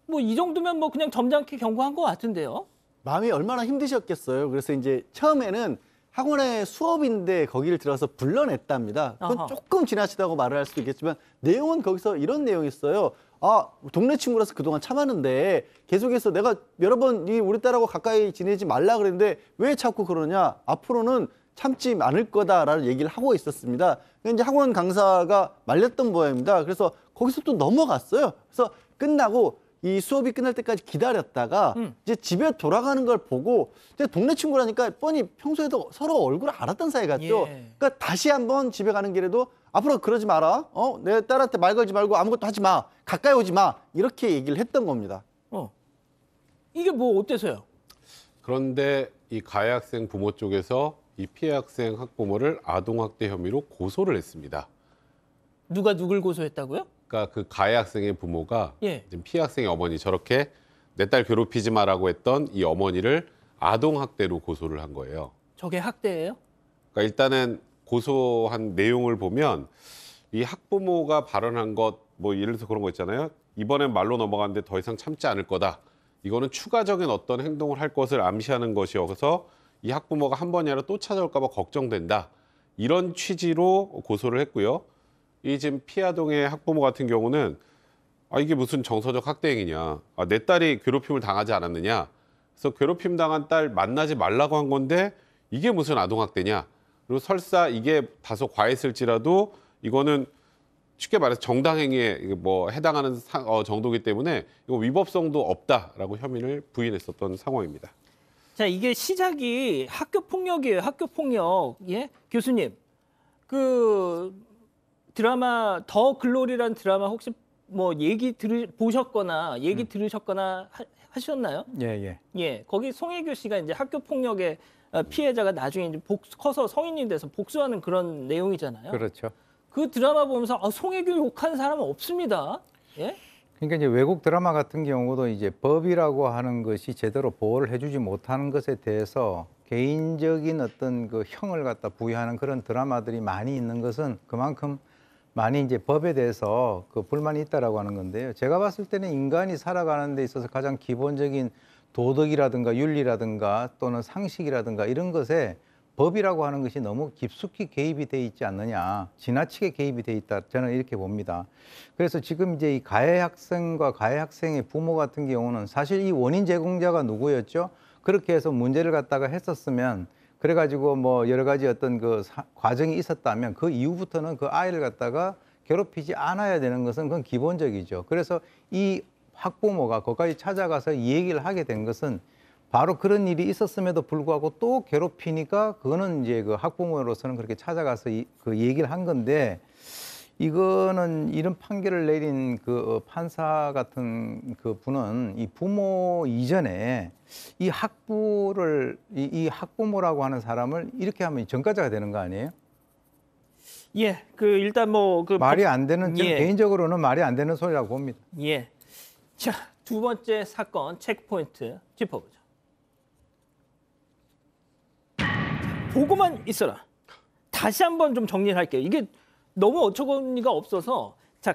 뭐 이 정도면 뭐 그냥 점잖게 경고한 것 같은데요. 마음이 얼마나 힘드셨겠어요. 그래서 이제 처음에는 학원의 수업인데 거기를 들어서 불러냈답니다. 그건 아하. 조금 지나치다고 말을 할 수도 있겠지만 내용은 거기서 이런 내용이 있어요. 아, 동네 친구라서 그동안 참았는데 계속해서 내가 여러 번 우리 딸하고 가까이 지내지 말라 그랬는데 왜 자꾸 그러냐. 앞으로는 참지 않을 거다라는 얘기를 하고 있었습니다. 이제 학원 강사가 말렸던 모양입니다. 그래서 거기서 또 넘어갔어요. 그래서 끝나고 이 수업이 끝날 때까지 기다렸다가 이제 집에 돌아가는 걸 보고 이제 동네 친구라니까 뻔히 평소에도 서로 얼굴을 알았던 사이 같죠. 예. 그러니까 다시 한번 집에 가는 길에도 앞으로 그러지 마라. 내 딸한테 말 걸지 말고 아무것도 하지 마. 가까이 오지 마. 이렇게 얘기를 했던 겁니다. 이게 뭐 어때서요? 그런데 이 가해 학생 부모 쪽에서 이 피해 학생 학부모를 아동학대 혐의로 고소를 했습니다. 누가 누굴 고소했다고요? 그러니까 그 가해 학생의 부모가 예. 지금 피해 학생의 어머니 저렇게 내 딸 괴롭히지 마라고 했던 이 어머니를 아동학대로 고소를 한 거예요. 저게 학대예요? 그러니까 일단은 고소한 내용을 보면 이 학부모가 발언한 것, 뭐 예를 들어서 그런 거 있잖아요. 이번엔 말로 넘어갔는데 더 이상 참지 않을 거다. 이거는 추가적인 어떤 행동을 할 것을 암시하는 것이어서 이 학부모가 한 번이라도 또 찾아올까 봐 걱정된다. 이런 취지로 고소를 했고요. 이 지금 피아동의 학부모 같은 경우는 이게 무슨 정서적 학대 행위냐. 내 딸이 괴롭힘을 당하지 않았느냐. 그래서 괴롭힘 당한 딸 만나지 말라고 한 건데 이게 무슨 아동학대냐. 그리고 설사 이게 다소 과했을지라도 이거는 쉽게 말해서 정당행위에 뭐 해당하는 정도이기 때문에 이거 위법성도 없다라고 혐의를 부인했었던 상황입니다. 자, 이게 시작이 학교 폭력이에요. 학교 폭력. 예? 교수님. 그 드라마 더 글로리라는 드라마 혹시 뭐 얘기 보셨거나 얘기 들으셨거나 하셨나요? 예. 예. 거기 송혜교 씨가 이제 학교 폭력의 피해자가 나중에 이제 커서 성인이 돼서 복수하는 그런 내용이잖아요. 그렇죠. 그 드라마 보면서 송혜교 욕하는 사람은 없습니다. 예? 그러니까 이제 외국 드라마 같은 경우도 이제 법이라고 하는 것이 제대로 보호를 해주지 못하는 것에 대해서 개인적인 어떤 그 형을 갖다 부여하는 그런 드라마들이 많이 있는 것은 그만큼 많이 이제 법에 대해서 그 불만이 있다라고 하는 건데요. 제가 봤을 때는 인간이 살아가는 데 있어서 가장 기본적인 도덕이라든가 윤리라든가 또는 상식이라든가 이런 것에 법이라고 하는 것이 너무 깊숙이 개입이 돼 있지 않느냐, 지나치게 개입이 돼 있다, 저는 이렇게 봅니다. 그래서 지금 이제 이 가해 학생과 가해 학생의 부모 같은 경우는 사실 이 원인 제공자가 누구였죠? 그렇게 해서 문제를 갖다가 했었으면 그래가지고 뭐 여러 가지 어떤 그 과정이 있었다면 그 이후부터는 그 아이를 갖다가 괴롭히지 않아야 되는 것은 그건 기본적이죠. 그래서 이 학부모가 거기까지 찾아가서 이 얘기를 하게 된 것은 바로 그런 일이 있었음에도 불구하고 또 괴롭히니까 그거는 이제 그 학부모로서는 그렇게 찾아가서 그 얘기를 한 건데 이거는 이런 판결을 내린 그 판사 같은 그 분은 이 부모 이전에 이 이 학부모라고 하는 사람을 이렇게 하면 전과자가 되는 거 아니에요? 예, 그 일단 뭐 그 말이 안 되는, 예. 개인적으로는 말이 안 되는 소리라고 봅니다. 예. 자, 두 번째 사건 체크포인트 짚어보죠. 보고만 있어라. 다시 한번 좀 정리를 할게요. 이게 너무 어처구니가 없어서 자,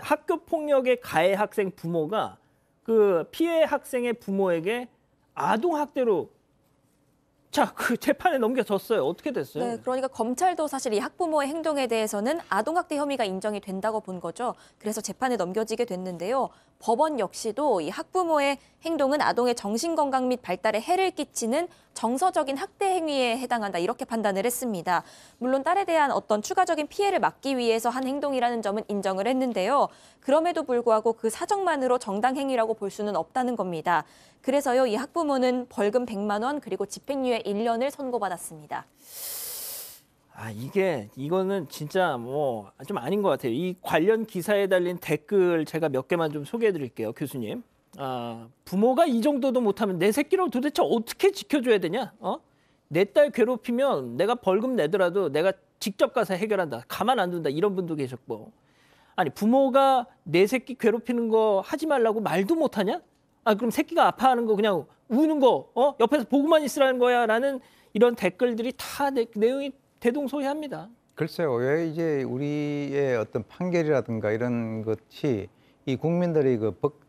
학교 폭력의 가해 학생 부모가 그 피해 학생의 부모에게 아동 학대로 자, 그 재판에 넘겨졌어요. 어떻게 됐어요? 네, 그러니까 검찰도 사실 이 학부모의 행동에 대해서는 아동학대 혐의가 인정이 된다고 본 거죠. 그래서 재판에 넘겨지게 됐는데요. 법원 역시도 이 학부모의 행동은 아동의 정신건강 및 발달에 해를 끼치는 정서적인 학대 행위에 해당한다 이렇게 판단을 했습니다. 물론 딸에 대한 어떤 추가적인 피해를 막기 위해서 한 행동이라는 점은 인정을 했는데요. 그럼에도 불구하고 그 사정만으로 정당 행위라고 볼 수는 없다는 겁니다. 그래서요, 이 학부모는 벌금 100만 원 그리고 집행유예 1년을 선고받았습니다. 아, 이거는 진짜 뭐 좀 아닌 것 같아요. 이 관련 기사에 달린 댓글 제가 몇 개만 좀 소개해 드릴게요, 교수님. 아, 부모가 이 정도도 못하면 내 새끼를 도대체 어떻게 지켜줘야 되냐? 내 딸 괴롭히면 내가 벌금 내더라도 내가 직접 가서 해결한다. 가만 안 둔다. 이런 분도 계셨고. 아니, 부모가 내 새끼 괴롭히는 거 하지 말라고 말도 못하냐? 아, 그럼 새끼가 아파하는 거 그냥 우는 거 옆에서 보고만 있으라는 거야? 라는 이런 댓글들이 다 내용이 대동소이합니다. 글쎄요, 왜 이제 우리의 어떤 판결이라든가 이런 것이 이 국민들의 그 법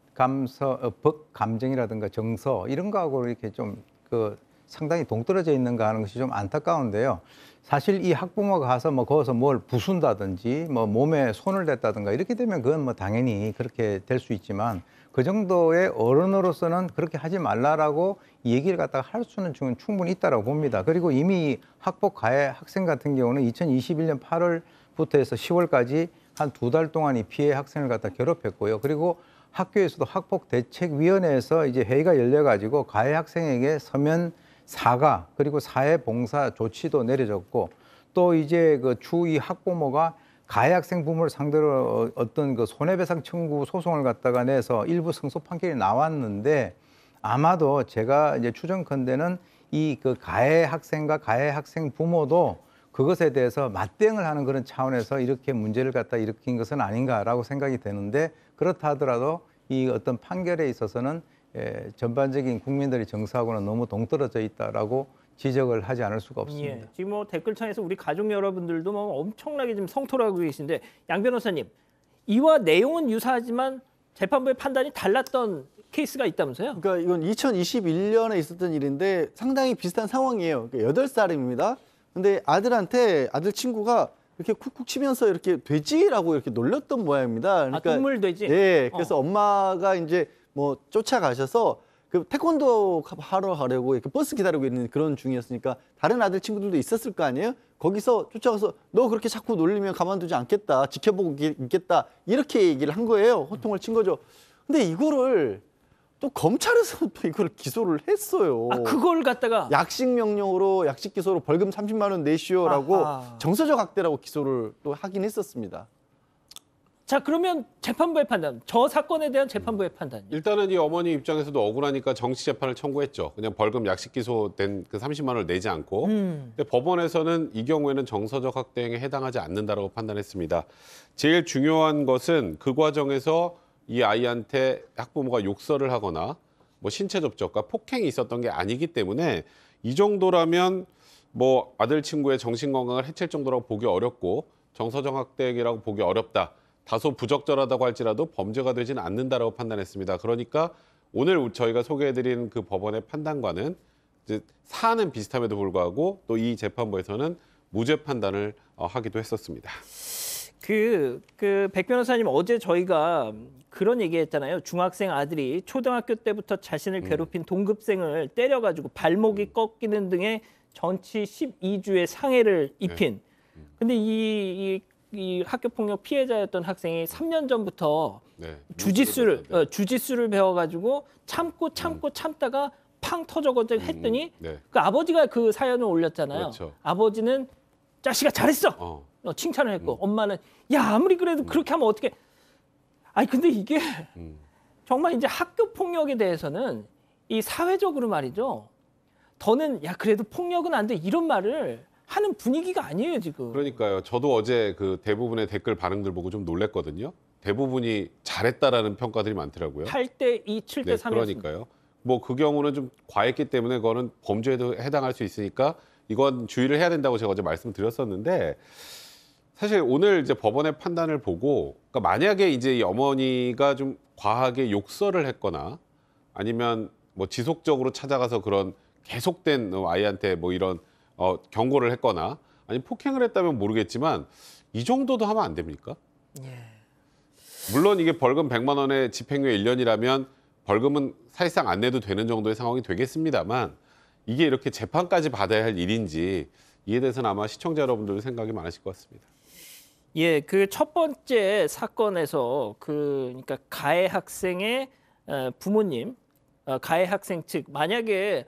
감정이라든가 정서 이런 거하고 이렇게 좀 그 상당히 동떨어져 있는가 하는 것이 좀 안타까운데요. 사실 이 학부모가 가서 뭐 거기서 뭘 부순다든지 뭐 몸에 손을 댔다든가 이렇게 되면 그건 뭐 당연히 그렇게 될 수 있지만 그 정도의 어른으로서는 그렇게 하지 말라라고 얘기를 갖다가 할 수는 충분히 있다고 봅니다. 그리고 이미 학폭 가해 학생 같은 경우는 2021년 8월부터 해서 10월까지 한 2달 동안 이 피해 학생을 갖다 괴롭혔고요. 그리고 학교에서도 학폭대책위원회에서 이제 회의가 열려가지고 가해 학생에게 서면 사과 그리고 사회봉사 조치도 내려졌고 또 이제 그 이 학부모가 가해 학생 부모를 상대로 어떤 그 손해배상 청구 소송을 갖다가 내서 일부 승소 판결이 나왔는데 아마도 제가 이제 추정컨대는 이 그 가해 학생과 가해 학생 부모도 그것에 대해서 맞대응을 하는 그런 차원에서 이렇게 문제를 갖다 일으킨 것은 아닌가라고 생각이 되는데 그렇다 하더라도 이 어떤 판결에 있어서는 전반적인 국민들의 정서하고는 너무 동떨어져 있다라고 지적을 하지 않을 수가 없습니다. 예, 지금 뭐 댓글창에서 우리 가족 여러분들도 뭐 엄청나게 지금 성토하고 계신데 양 변호사님, 이와 내용은 유사하지만 재판부의 판단이 달랐던 케이스가 있다면서요? 그러니까 이건 2021년에 있었던 일인데 상당히 비슷한 상황이에요. 그러니까 8살입니다. 근데 아들 친구가 이렇게 쿡쿡 치면서 이렇게 돼지라고 이렇게 놀렸던 모양입니다. 그러니까, 동물 돼지? 예. 그래서 엄마가 이제 뭐 쫓아가셔서 그 태권도 하러 가려고 이렇게 버스 기다리고 있는 그런 중이었으니까 다른 아들 친구들도 있었을 거 아니에요? 거기서 쫓아가서 너 그렇게 자꾸 놀리면 가만두지 않겠다. 지켜보고 있겠다. 이렇게 얘기를 한 거예요. 호통을 친 거죠. 근데 이거를 또 검찰에서 또 이걸 기소를 했어요. 아, 그걸 갖다가 약식 명령으로 약식 기소로 벌금 30만 원 내시오라고 정서적 학대라고 기소를 또 하긴 했었습니다. 자, 그러면 재판부의 판단, 저 사건에 대한 재판부의 판단. 일단은 이 어머니 입장에서도 억울하니까 정치 재판을 청구했죠. 그냥 벌금 약식 기소된 그 30만 원을 내지 않고. 근데 법원에서는 이 경우에는 정서적 학대 행위에 해당하지 않는다라고 판단했습니다. 제일 중요한 것은 그 과정에서 이 아이한테 학부모가 욕설을 하거나 뭐 신체 접촉과 폭행이 있었던 게 아니기 때문에 이 정도라면 뭐 아들 친구의 정신 건강을 해칠 정도라고 보기 어렵고 정서적 학대 행위라고 보기 어렵다. 다소 부적절하다고 할지라도 범죄가 되지는 않는다라고 판단했습니다. 그러니까 오늘 저희가 소개해드린 그 법원의 판단과는 이제 사안은 비슷함에도 불구하고 또 이 재판부에서는 무죄 판단을 하기도 했었습니다. 백 변호사님, 어제 저희가 그런 얘기했잖아요. 중학생 아들이 초등학교 때부터 자신을 괴롭힌 동급생을 때려가지고 발목이 꺾이는 등의 전치 12주의 상해를 입힌. 근데 이 학교 폭력 피해자였던 학생이 3년 전부터 주짓수를 배워가지고 참다가 팡 터져가지고 했더니 그 아버지가 그 사연을 올렸잖아요. 그렇죠. 아버지는 자식아 잘했어. 칭찬을 했고 엄마는 야 아무리 그래도 그렇게 하면 어떡해. 아니 근데 이게 정말 이제 학교 폭력에 대해서는 이 사회적으로 말이죠. 더는 야 그래도 폭력은 안 돼 이런 말을 하는 분위기가 아니에요 지금. 그러니까요. 저도 어제 그 대부분의 댓글 반응들 보고 좀 놀랬거든요. 대부분이 잘했다라는 평가들이 많더라고요. 8대 2, 7대 3. 그러니까요. 뭐 그 경우는 좀 과했기 때문에 그거는 범죄에도 해당할 수 있으니까 이건 주의를 해야 된다고 제가 어제 말씀드렸었는데 사실 오늘 이제 법원의 판단을 보고 그러니까 만약에 이제 이 어머니가 좀 과하게 욕설을 했거나 아니면 뭐 지속적으로 찾아가서 그런 계속된 아이한테 뭐 이런 경고를 했거나 아니면 폭행을 했다면 모르겠지만 이 정도도 하면 안 됩니까? 예. 물론 이게 벌금 100만 원에 집행유예 1년이라면 벌금은 사실상 안 내도 되는 정도의 상황이 되겠습니다만 이게 이렇게 재판까지 받아야 할 일인지 이에 대해서는 아마 시청자 여러분들도 생각이 많으실 것 같습니다. 예, 그 첫 번째 사건에서 그러니까 가해 학생의 부모님, 가해 학생 측 만약에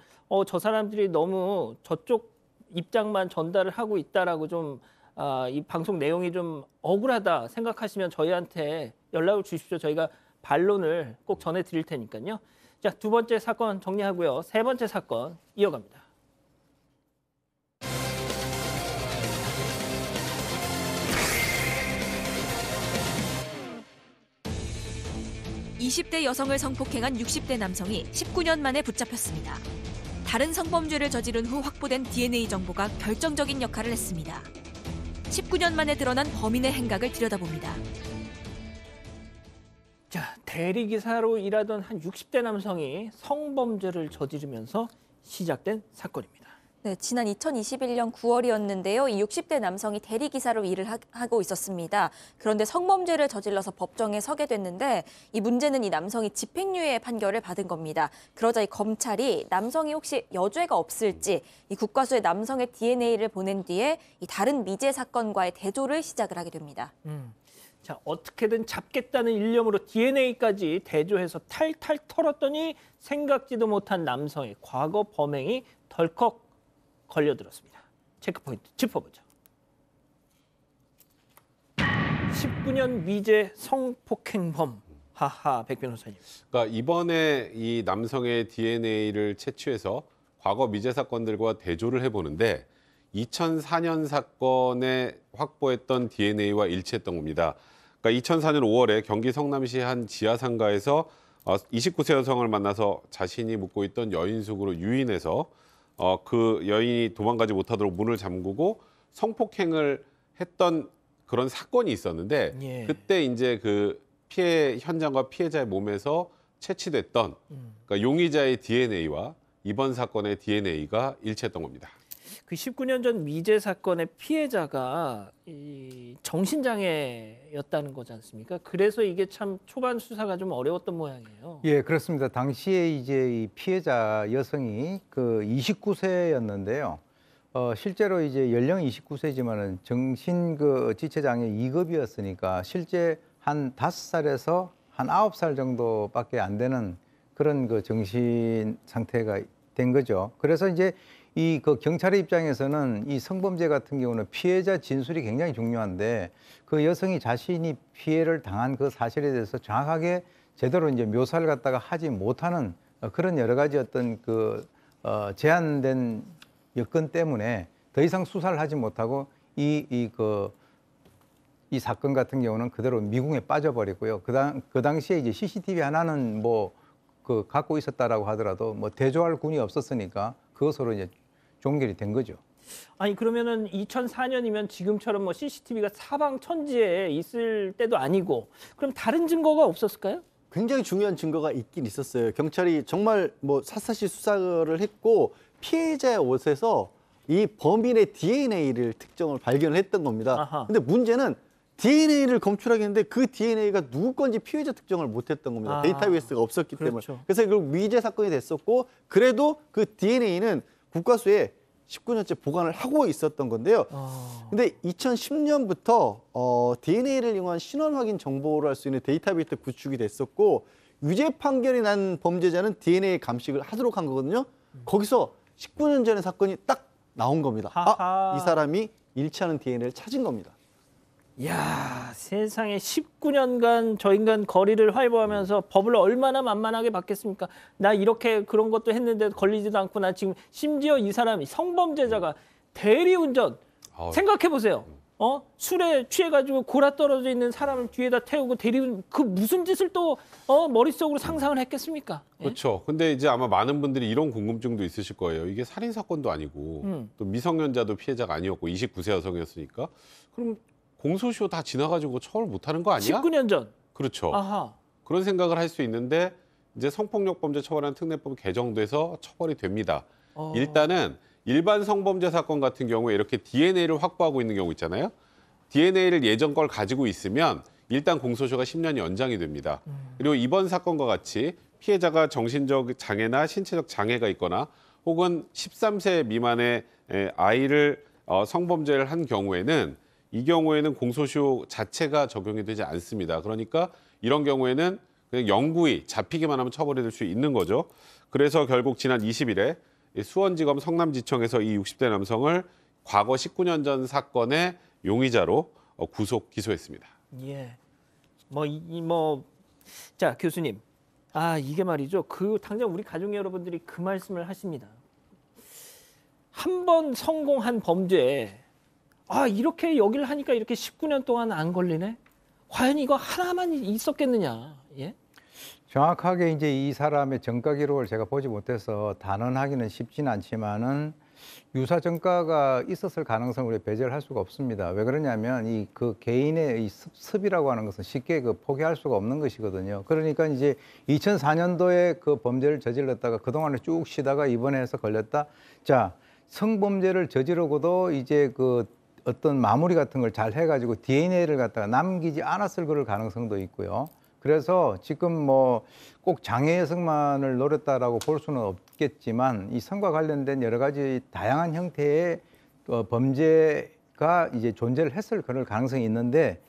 저 사람들이 너무 저쪽 입장만 전달을 하고 있다라고 좀 이 방송 내용이 좀 억울하다 생각하시면 저희한테 연락을 주십시오. 저희가 반론을 꼭 전해드릴 테니까요. 자, 두 번째 사건 정리하고요. 세 번째 사건 이어갑니다. 20대 여성을 성폭행한 60대 남성이 19년 만에 붙잡혔습니다. 다른 성범죄를 저지른 후 확보된 DNA 정보가 결정적인 역할을 했습니다. 19년 만에 드러난 범인의 행각을 들여다봅니다. 자, 대리기사로 일하던 한 60대 남성이 성범죄를 저지르면서 시작된 사건입니다. 네, 지난 2021년 9월이었는데요. 이 60대 남성이 대리기사로 일을 하고 있었습니다. 그런데 성범죄를 저질러서 법정에 서게 됐는데 이 문제는 이 남성이 집행유예 판결을 받은 겁니다. 그러자 이 검찰이 남성이 혹시 여죄가 없을지 이 국과수에 남성의 DNA를 보낸 뒤에 이 다른 미제 사건과의 대조를 시작을 하게 됩니다. 자, 어떻게든 잡겠다는 일념으로 DNA까지 대조해서 탈탈 털었더니 생각지도 못한 남성의 과거 범행이 덜컥 걸려들었습니다. 체크포인트 짚어보죠. 19년 미제 성폭행범. 하하, 백 변호사님. 그러니까 이번에 이 남성의 DNA를 채취해서 과거 미제 사건들과 대조를 해보는데 2004년 사건에 확보했던 DNA와 일치했던 겁니다. 그러니까 2004년 5월에 경기 성남시 한 지하상가에서 29세 여성을 만나서 자신이 묵고 있던 여인숙으로 유인해서 그 여인이 도망가지 못하도록 문을 잠그고 성폭행을 했던 그런 사건이 있었는데 예. 그때 이제 그 피해 현장과 피해자의 몸에서 채취됐던 그러니까 용의자의 DNA와 이번 사건의 DNA가 일치했던 겁니다. 그 19년 전 미제 사건의 피해자가 이 정신장애였다는 거지 않습니까? 그래서 이게 참 초반 수사가 좀 어려웠던 모양이에요. 예, 그렇습니다. 당시에 이제 이 피해자 여성이 그 29세였는데요. 실제로 이제 연령이 29세지만은 정신 그 지체장애 2급이었으니까 실제 한 5살에서 한 9살 정도밖에 안 되는 그런 그 정신 상태가 된 거죠. 그래서 이제 이 그 경찰의 입장에서는 이 성범죄 같은 경우는 피해자 진술이 굉장히 중요한데 그 여성이 자신이 피해를 당한 그 사실에 대해서 정확하게 제대로 이제 묘사를 갖다가 하지 못하는 그런 여러 가지 어떤 그 제한된 여건 때문에 더 이상 수사를 하지 못하고 이 사건 같은 경우는 그대로 미궁에 빠져버리고요. 그 당시에 이제 CCTV 하나는 뭐 그 갖고 있었다라고 하더라도 뭐 대조할 군이 없었으니까 그것으로 이제 종결이 된 거죠. 아니 그러면은 2004년이면 지금처럼 뭐 CCTV가 사방천지에 있을 때도 아니고 그럼 다른 증거가 없었을까요? 굉장히 중요한 증거가 있긴 있었어요. 경찰이 정말 뭐 샅샅이 수사를 했고 피해자의 옷에서 이 범인의 DNA를 특정을 발견을 했던 겁니다. 아하. 근데 문제는 DNA를 검출하겠는데 그 DNA가 누구 건지 피해자 특정을 못했던 겁니다. 데이터베이스가 없었기 그렇죠. 때문에. 그래서 결국 미제 사건이 됐었고 그래도 그 DNA는 국과수에 19년째 보관을 하고 있었던 건데요. 근데 2010년부터 DNA를 이용한 신원 확인 정보를 할 수 있는 데이터베이스 구축이 됐었고 유죄 판결이 난 범죄자는 DNA 감식을 하도록 한 거거든요. 거기서 19년 전의 사건이 딱 나온 겁니다. 하하. 이 사람이 일치하는 DNA를 찾은 겁니다. 이야, 세상에 19년간 저 인간 거리를 활보하면서 법을 얼마나 만만하게 받겠습니까? 나 이렇게 그런 것도 했는데 걸리지도 않고 나 지금 심지어 이 사람이 성범죄자가 대리운전 생각해 보세요. 술에 취해가지고 골아 떨어져 있는 사람을 뒤에다 태우고 데리는 그 무슨 짓을 또 머릿속으로 상상을 했겠습니까? 예? 그렇죠. 근데 이제 아마 많은 분들이 이런 궁금증도 있으실 거예요. 이게 살인 사건도 아니고 또 미성년자도 피해자가 아니었고 29세 여성이었으니까 그럼 공소시효 다 지나가지고 처벌 못하는 거 아니야? 19년 전. 그렇죠. 아하. 그런 생각을 할 수 있는데 이제 성폭력범죄 처벌하는 특례법이 개정돼서 처벌이 됩니다. 일단은 일반 성범죄 사건 같은 경우에 이렇게 DNA를 확보하고 있는 경우 있잖아요. DNA를 예전 걸 가지고 있으면 일단 공소시효가 10년이 연장이 됩니다. 그리고 이번 사건과 같이 피해자가 정신적 장애나 신체적 장애가 있거나 혹은 13세 미만의 아이를 성범죄를 한 경우에는 이 경우에는 공소시효 자체가 적용이 되지 않습니다. 그러니까 이런 경우에는 그냥 영구히 잡히기만 하면 처벌이 될 수 있는 거죠. 그래서 결국 지난 20일에 수원지검 성남지청에서 이 60대 남성을 과거 19년 전 사건의 용의자로 구속 기소했습니다. 예. 자, 교수님. 이게 말이죠. 당장 우리 가족 여러분들이 그 말씀을 하십니다. 한 번 성공한 범죄에 이렇게 여기를 하니까 이렇게 19년 동안 안 걸리네? 과연 이거 하나만 있었겠느냐? 예? 정확하게 이제 이 사람의 전과 기록을 제가 보지 못해서 단언하기는 쉽지는 않지만은 유사 전과가 있었을 가능성을 우리가 배제를 할 수가 없습니다. 왜 그러냐면 그 개인의 이 습이라고 하는 것은 쉽게 포기할 수가 없는 것이거든요. 그러니까 이제 2004년도에 그 범죄를 저질렀다가 그동안에 쭉 쉬다가 이번에 해서 걸렸다. 자, 성범죄를 저지르고도 이제 어떤 마무리 같은 걸 잘 해가지고 DNA를 갖다가 남기지 않았을 그럴 가능성도 있고요. 그래서 지금 꼭 장애 여성만을 노렸다라고 볼 수는 없겠지만 이 성과 관련된 여러 가지 다양한 형태의 범죄가 이제 존재를 했을 그럴 가능성이 있는데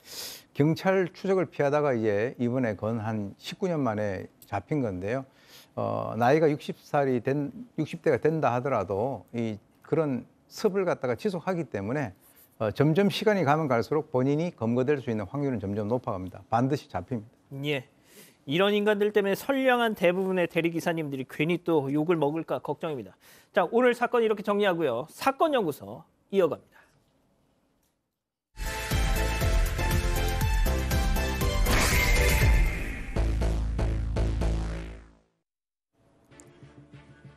경찰 추적을 피하다가 이제 이번에 한 19년 만에 잡힌 건데요. 나이가 60대가 된다 하더라도 그런 습을 갖다가 지속하기 때문에 점점 시간이 가면 갈수록 본인이 검거될 수 있는 확률은 점점 높아갑니다. 반드시 잡힙니다. 예. 이런 인간들 때문에 선량한 대부분의 대리기사님들이 괜히 또 욕을 먹을까 걱정입니다. 자, 오늘 사건 이렇게 정리하고요. 사건 연구소 이어갑니다.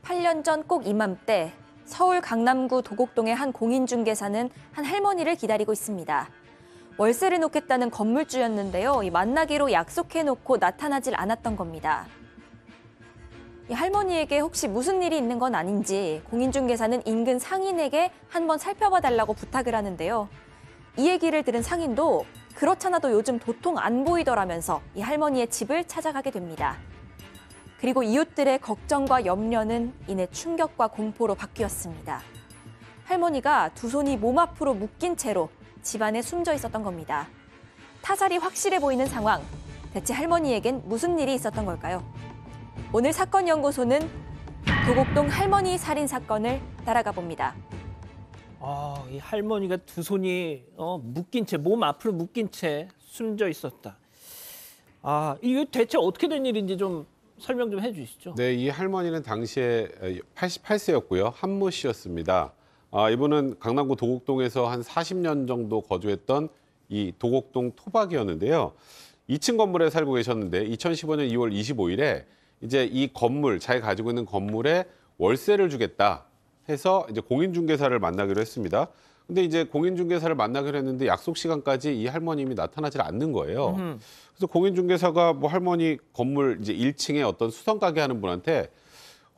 (8년) 전 꼭 이맘때 서울 강남구 도곡동의 한 공인중개사는 한 할머니를 기다리고 있습니다. 월세를 놓겠다는 건물주였는데요. 만나기로 약속해놓고 나타나질 않았던 겁니다. 이 할머니에게 혹시 무슨 일이 있는 건 아닌지 공인중개사는 인근 상인에게 한번 살펴봐 달라고 부탁을 하는데요. 이 얘기를 들은 상인도 그렇잖아도 요즘 도통 안 보이더라면서 이 할머니의 집을 찾아가게 됩니다. 그리고 이웃들의 걱정과 염려는 이내 충격과 공포로 바뀌었습니다. 할머니가 두 손이 몸 앞으로 묶인 채로 집 안에 숨져 있었던 겁니다. 타살이 확실해 보이는 상황. 대체 할머니에겐 무슨 일이 있었던 걸까요? 오늘 사건 연구소는 도곡동 할머니 살인 사건을 따라가 봅니다. 이 할머니가 두 손이 묶인 채, 몸 앞으로 묶인 채 숨져 있었다. 이거 대체 어떻게 된 일인지 좀 설명 좀 해주시죠. 네, 이 할머니는 당시에 88세였고요. 한모 씨였습니다. 이분은 강남구 도곡동에서 한 40년 정도 거주했던 이 도곡동 토박이었는데요. 2층 건물에 살고 계셨는데 2015년 2월 25일에 이제 이 건물, 자기 가지고 있는 건물에 월세를 주겠다 해서 이제 공인중개사를 만나기로 했습니다. 근데 이제 공인중개사를 만나기로 했는데 약속 시간까지 이 할머님이 나타나질 않는 거예요. 그래서 공인중개사가 할머니 건물 이제 1층에 어떤 수성 가게 하는 분한테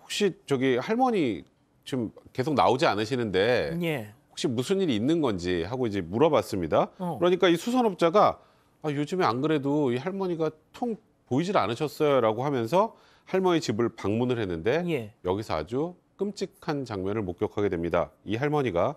혹시 저기 할머니 지금 계속 나오지 않으시는데 예. 혹시 무슨 일이 있는 건지 하고 이제 물어봤습니다. 그러니까 이 수선업자가 요즘에 안 그래도 이 할머니가 통 보이질 않으셨어요라고 하면서 할머니 집을 방문을 했는데 예. 여기서 아주 끔찍한 장면을 목격하게 됩니다. 이 할머니가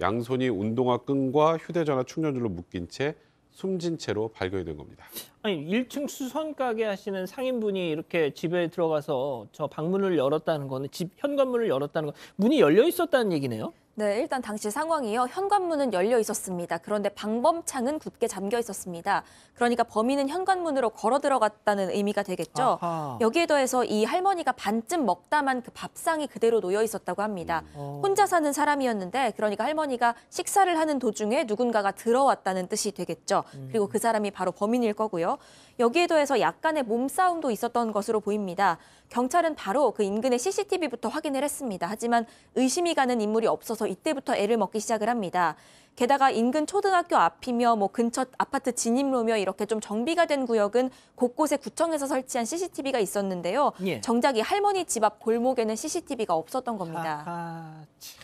양손이 운동화 끈과 휴대전화 충전줄로 묶인 채 숨진 채로 발견이 된 겁니다. 1층 수선 가게 하시는 상인분이 이렇게 집에 들어가서 저 방문을 열었다는 거는 집 현관문을 열었다는 거 문이 열려 있었다는 얘기네요. 네, 일단 당시 상황이요. 현관문은 열려 있었습니다. 그런데 방범창은 굳게 잠겨 있었습니다. 그러니까 범인은 현관문으로 걸어 들어갔다는 의미가 되겠죠. 아하. 여기에 더해서 이 할머니가 반쯤 먹다만 그 밥상이 그대로 놓여 있었다고 합니다. 혼자 사는 사람이었는데 그러니까 할머니가 식사를 하는 도중에 누군가가 들어왔다는 뜻이 되겠죠. 그리고 그 사람이 바로 범인일 거고요. 여기에 더해서 약간의 몸싸움도 있었던 것으로 보입니다. 경찰은 바로 그 인근의 CCTV부터 확인을 했습니다. 하지만 의심이 가는 인물이 없어서 이때부터 애를 먹기 시작을 합니다. 게다가 인근 초등학교 앞이며 뭐 근처 아파트 진입로며 이렇게 좀 정비가 된 구역은 곳곳에 구청에서 설치한 CCTV가 있었는데요. 예. 정작 이 할머니 집 앞 골목에는 CCTV가 없었던 겁니다. 아하, 참.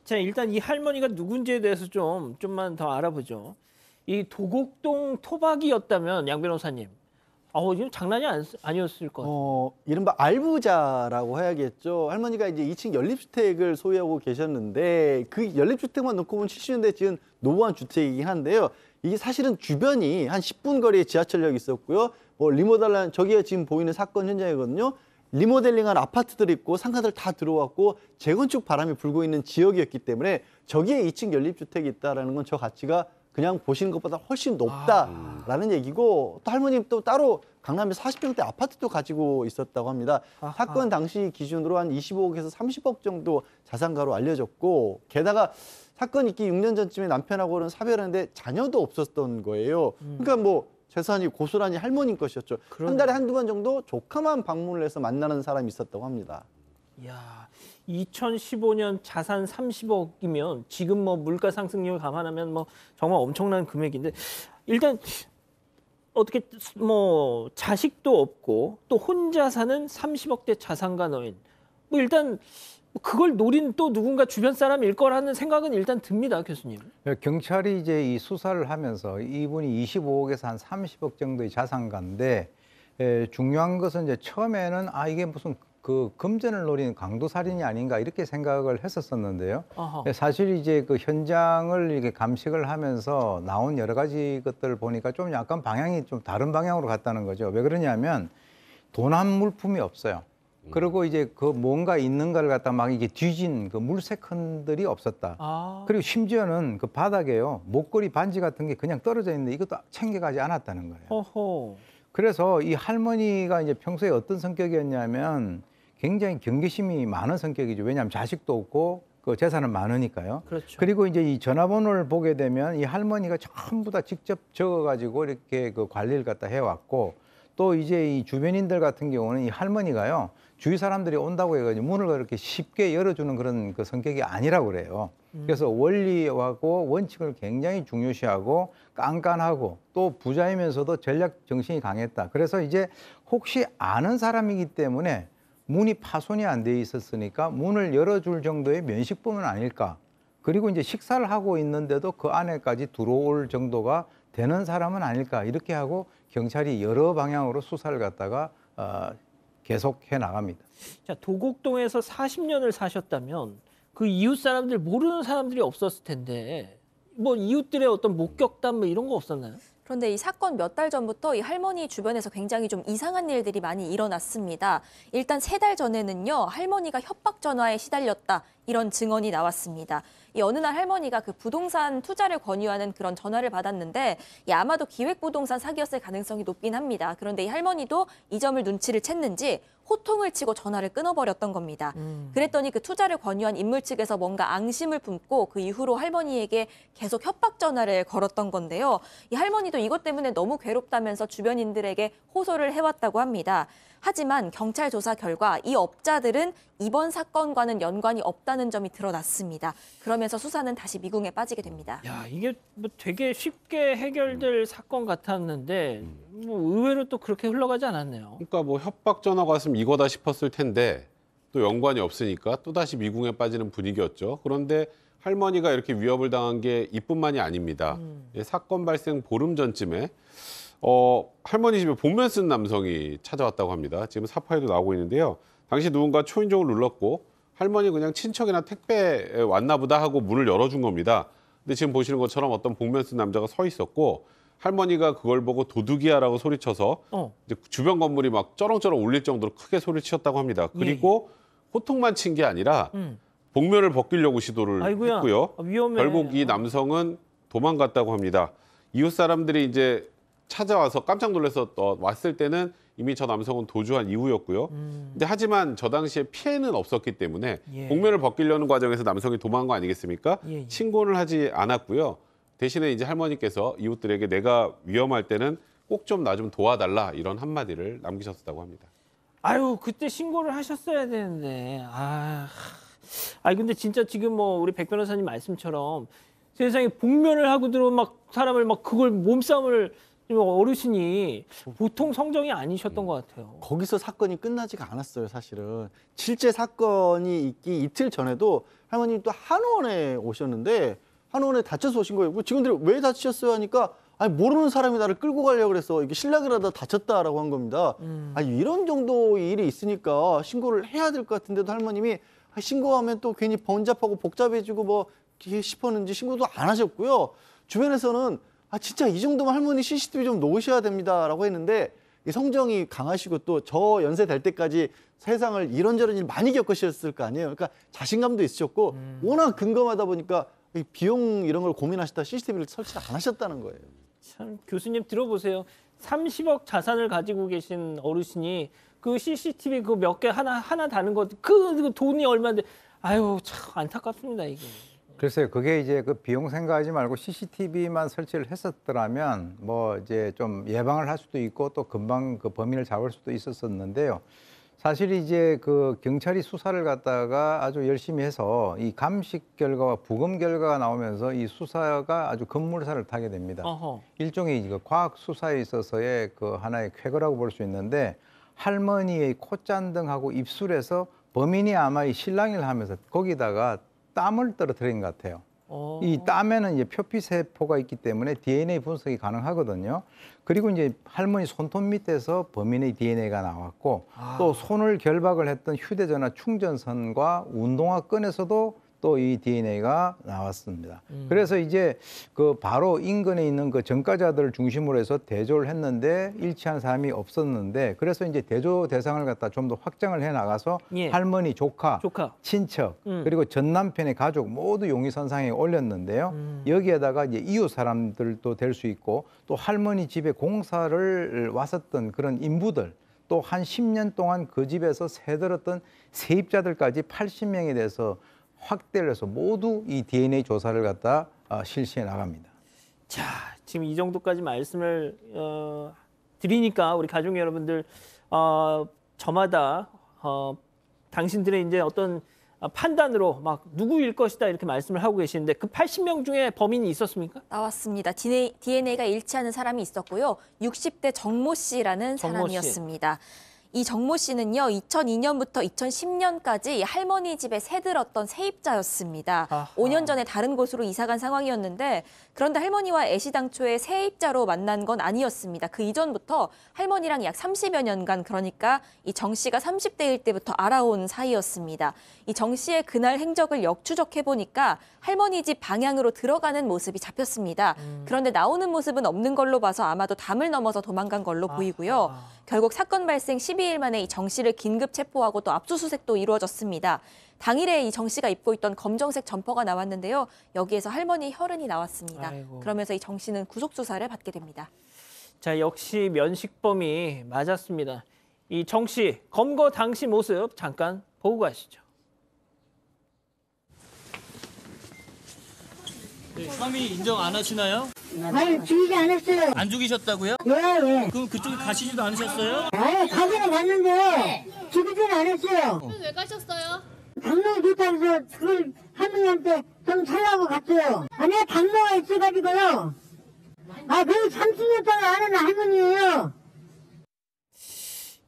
자, 일단 이 할머니가 누군지에 대해서 좀만 더 알아보죠. 이 도곡동 토박이였다면 양 변호사님, 지금 장난이 아니었을 것 같아요. 이른바 알부자라고 해야겠죠. 할머니가 이제 2층 연립주택을 소유하고 계셨는데 그 연립주택만 놓고 보면 70년대 지은 노후한 주택이긴 한데요. 이게 사실은 주변이 한 10분 거리에 지하철역이 있었고요. 뭐 리모델링, 저기에 지금 보이는 사건 현장이거든요. 리모델링한 아파트들이 있고 상가들 다 들어왔고 재건축 바람이 불고 있는 지역이었기 때문에 저기에 2층 연립주택이 있다는 건 저 가치가 그냥 보시는 것보다 훨씬 높다라는 얘기고, 또 할머님 또 따로 강남에 40평대 아파트도 가지고 있었다고 합니다. 아하. 사건 당시 기준으로 한 25억에서 30억 정도 자산가로 알려졌고, 게다가 사건 있기 6년 전쯤에 남편하고는 사별했는데 자녀도 없었던 거예요. 그러니까 뭐 재산이 고스란히 할머니 것이었죠. 한 달에 한두 번 정도 조카만 방문을 해서 만나는 사람이 있었다고 합니다. 이야, 2015년 자산 30억이면 지금 뭐 물가 상승률 감안하면 뭐 정말 엄청난 금액인데, 일단 어떻게 뭐 자식도 없고 또 혼자 사는 30억대 자산가 노인, 뭐 일단 그걸 노린 또 누군가 주변 사람일 거라는 생각은 일단 듭니다, 교수님. 경찰이 이제 이 수사를 하면서 이분이 25억에서 한 30억 정도의 자산가인데, 중요한 것은 이제 처음에는 이게 무슨 그 금전을 노리는 강도살인이 아닌가 이렇게 생각을 했었었는데요. 아하. 사실 이제 그 현장을 이렇게 감식을 하면서 나온 여러 가지 것들을 보니까 좀 약간 방향이 좀 다른 방향으로 갔다는 거죠. 왜 그러냐면 도난 물품이 없어요. 그리고 이제 그 뭔가 있는가를 갖다 막 이게 뒤진 그 물색 흔들이 없었다. 그리고 심지어는 그 바닥에요, 목걸이 반지 같은 게 그냥 떨어져 있는데 이것도 챙겨가지 않았다는 거예요. 어허. 그래서 이 할머니가 이제 평소에 어떤 성격이었냐면 굉장히 경계심이 많은 성격이죠. 왜냐하면 자식도 없고 그 재산은 많으니까요. 그렇죠. 그리고 이제 이 전화번호를 보게 되면 이 할머니가 전부 다 직접 적어가지고 이렇게 그 관리를 갖다 해왔고, 또 이제 이 주변인들 같은 경우는 이 할머니가요, 주위 사람들이 온다고 해가지고 문을 그렇게 쉽게 열어주는 그런 그 성격이 아니라고 그래요. 그래서 원리하고 원칙을 굉장히 중요시하고 깐깐하고 또 부자이면서도 전략 정신이 강했다. 그래서 이제 혹시 아는 사람이기 때문에 문이 파손이 안 돼 있었으니까 문을 열어줄 정도의 면식범은 아닐까. 그리고 이제 식사를 하고 있는데도 그 안에까지 들어올 정도가 되는 사람은 아닐까. 이렇게 하고 경찰이 여러 방향으로 수사를 갖다가 계속해 나갑니다. 자, 도곡동에서 40년을 사셨다면 그 이웃 사람들, 모르는 사람들이 없었을 텐데 뭐 이웃들의 어떤 목격담 뭐 이런 거 없었나요? 그런데 이 사건 몇 달 전부터 이 할머니 주변에서 굉장히 좀 이상한 일들이 많이 일어났습니다. 일단 3달 전에는요, 할머니가 협박 전화에 시달렸다, 이런 증언이 나왔습니다. 이 어느 날 할머니가 그 부동산 투자를 권유하는 그런 전화를 받았는데, 아마도 기획부동산 사기였을 가능성이 높긴 합니다. 그런데 이 할머니도 이 점을 눈치를 챘는지 호통을 치고 전화를 끊어버렸던 겁니다. 그랬더니 그 투자를 권유한 인물 측에서 뭔가 앙심을 품고 그 이후로 할머니에게 계속 협박 전화를 걸었던 건데요. 이 할머니도 이것 때문에 너무 괴롭다면서 주변인들에게 호소를 해왔다고 합니다. 하지만 경찰 조사 결과 이 업자들은 이번 사건과는 연관이 없다는 점이 드러났습니다. 그러면서 수사는 다시 미궁에 빠지게 됩니다. 야, 이게 뭐 되게 쉽게 해결될 사건 같았는데 뭐 의외로 또 그렇게 흘러가지 않았네요. 그러니까 뭐 협박 전화가 왔으면 이거다 싶었을 텐데 또 연관이 없으니까 또다시 미궁에 빠지는 분위기였죠. 그런데 할머니가 이렇게 위협을 당한 게 이뿐만이 아닙니다. 사건 발생 보름 전쯤에 할머니 집에 복면 쓴 남성이 찾아왔다고 합니다. 지금 사파에도 나오고 있는데요. 당시 누군가 초인종을 눌렀고 할머니 그냥 친척이나 택배에 왔나 보다 하고 문을 열어준 겁니다. 근데 지금 보시는 것처럼 어떤 복면 쓴 남자가 서 있었고, 할머니가 그걸 보고 도둑이야라고 소리쳐서 이제 주변 건물이 막 쩌렁쩌렁 울릴 정도로 크게 소리치셨다고 합니다. 그리고 호통만 친 게 아니라 복면을 벗기려고 시도를 아이고야, 했고요. 위험해. 결국 이 남성은 도망갔다고 합니다. 이웃 사람들이 이제 찾아와서 깜짝 놀라서 왔을 때는 이미 저 남성은 도주한 이후였고요. 근데 하지만 저 당시에 피해는 없었기 때문에 예. 복면을 벗기려는 과정에서 남성이 도망간 거 아니겠습니까? 예. 신고를 하지 않았고요. 대신에 이제 할머니께서 이웃들에게 내가 위험할 때는 꼭 좀 나 좀 도와달라 이런 한마디를 남기셨다고 합니다. 아유, 그때 신고를 하셨어야 되는데. 아니 근데 진짜 지금 뭐 우리 백 변호사님 말씀처럼 세상에 복면을 하고 들어온 막 사람을 막 그걸 몸싸움을 어르신이 보통 성정이 아니셨던 것 같아요. 거기서 사건이 끝나지가 않았어요, 사실은. 실제 사건이 있기 이틀 전에도 할머님이 또 한의원에 오셨는데 한의원에 다쳐서 오신 거예요. 직원들이 왜 다치셨어요 하니까 아니 모르는 사람이 나를 끌고 가려고 그래서 이게 실락을 하다 다쳤다라고 한 겁니다. 아니 이런 정도 일이 있으니까 신고를 해야 될 것 같은데도 할머님이 신고하면 또 괜히 번잡하고 복잡해지고 뭐 싶었는지 신고도 안 하셨고요. 주변에서는 진짜 이 정도면 할머니 CCTV 좀 놓으셔야 됩니다라고 했는데 이 성정이 강하시고 또 저 연세 될 때까지 세상을 이런저런 일 많이 겪으셨을 거 아니에요. 그러니까 자신감도 있으셨고 워낙 근검하다 보니까 이 비용 이런 걸 고민하시다 CCTV를 설치를 안 하셨다는 거예요. 참 교수님 들어보세요. 30억 자산을 가지고 계신 어르신이 그 CCTV 그 몇 개 하나 다는 것 그 돈이 얼마인데 아유 참 안타깝습니다 이게. 글쎄요, 그게 이제 그 비용 생각하지 말고 CCTV만 설치를 했었더라면 뭐 이제 좀 예방을 할 수도 있고 또 금방 그 범인을 잡을 수도 있었었는데요. 사실 이제 그 경찰이 수사를 갖다가 아주 열심히 해서 이 감식 결과와 부검 결과가 나오면서 이 수사가 아주 급물살을 타게 됩니다. 일종의 그 과학 수사에 있어서의 그 하나의 쾌거라고 볼 수 있는데 할머니의 콧잔등하고 입술에서 범인이 아마 이 실랑이를 하면서 거기다가 땀을 떨어뜨린 것 같아요. 이 땀에는 이제 표피세포가 있기 때문에 DNA 분석이 가능하거든요. 그리고 이제 할머니 손톱 밑에서 범인의 DNA가 나왔고 또 손을 결박을 했던 휴대전화 충전선과 운동화 끈에서도 또 이 DNA가 나왔습니다. 그래서 이제 그 바로 인근에 있는 그 전과자들을 중심으로 해서 대조를 했는데 일치한 사람이 없었는데 그래서 이제 대조 대상을 갖다 좀 더 확장을 해 나가서 할머니, 조카, 친척 그리고 전 남편의 가족 모두 용의선상에 올렸는데요. 여기에다가 이제 이웃 사람들도 될 수 있고 또 할머니 집에 공사를 왔었던 그런 인부들 또 한 10년 동안 그 집에서 새들었던 세입자들까지 80명에 대해서 확대를 해서 모두 이 DNA 조사를 갖다 실시해 나갑니다. 자, 지금 이 정도까지 말씀을 드리니까 우리 가족 여러분들 저마다 당신들의 이제 어떤 판단으로 막 누구일 것이다 이렇게 말씀을 하고 계시는데 그 80명 중에 범인이 있었습니까? 나왔습니다. DNA가 일치하는 사람이 있었고요. 60대 정모 씨라는 사람이었습니다. 이 정모 씨는요, 2002년부터 2010년까지 할머니 집에 새들었던 세입자였습니다. 5년 전에 다른 곳으로 이사간 상황이었는데 그런데 할머니와 애시당초에 세입자로 만난 건 아니었습니다. 그 이전부터 할머니랑 약 30여 년간 그러니까 이 정 씨가 30대일 때부터 알아온 사이였습니다. 이 정 씨의 그날 행적을 역추적해보니까 할머니 집 방향으로 들어가는 모습이 잡혔습니다. 그런데 나오는 모습은 없는 걸로 봐서 아마도 담을 넘어서 도망간 걸로 보이고요. 결국 사건 발생 12일 만에 이 정 씨를 긴급 체포하고 또 압수수색도 이루어졌습니다. 당일에 이 정 씨가 입고 있던 검정색 점퍼가 나왔는데요. 여기에서 할머니 혈흔이 나왔습니다. 아이고. 그러면서 이 정 씨는 구속 수사를 받게 됩니다. 자, 역시 면식범이 맞았습니다. 이 정 씨 검거 당시 모습 잠깐 보고 가시죠. 혐의 인정 안 하시나요? 아니, 죽이지 않았어요. 안 죽이셨다고요? 왜? 그럼 그쪽에 가시지도 않으셨어요? 아니, 가기는 갔는데 죽이지는 않았어요. 왜 가셨어요? 당뇨 좋다면서 그걸 할머니한테 좀 살라고 갔어요. 아니, 당뇨가 있어가지고요. 그 30년 동안 아는 할머니예요.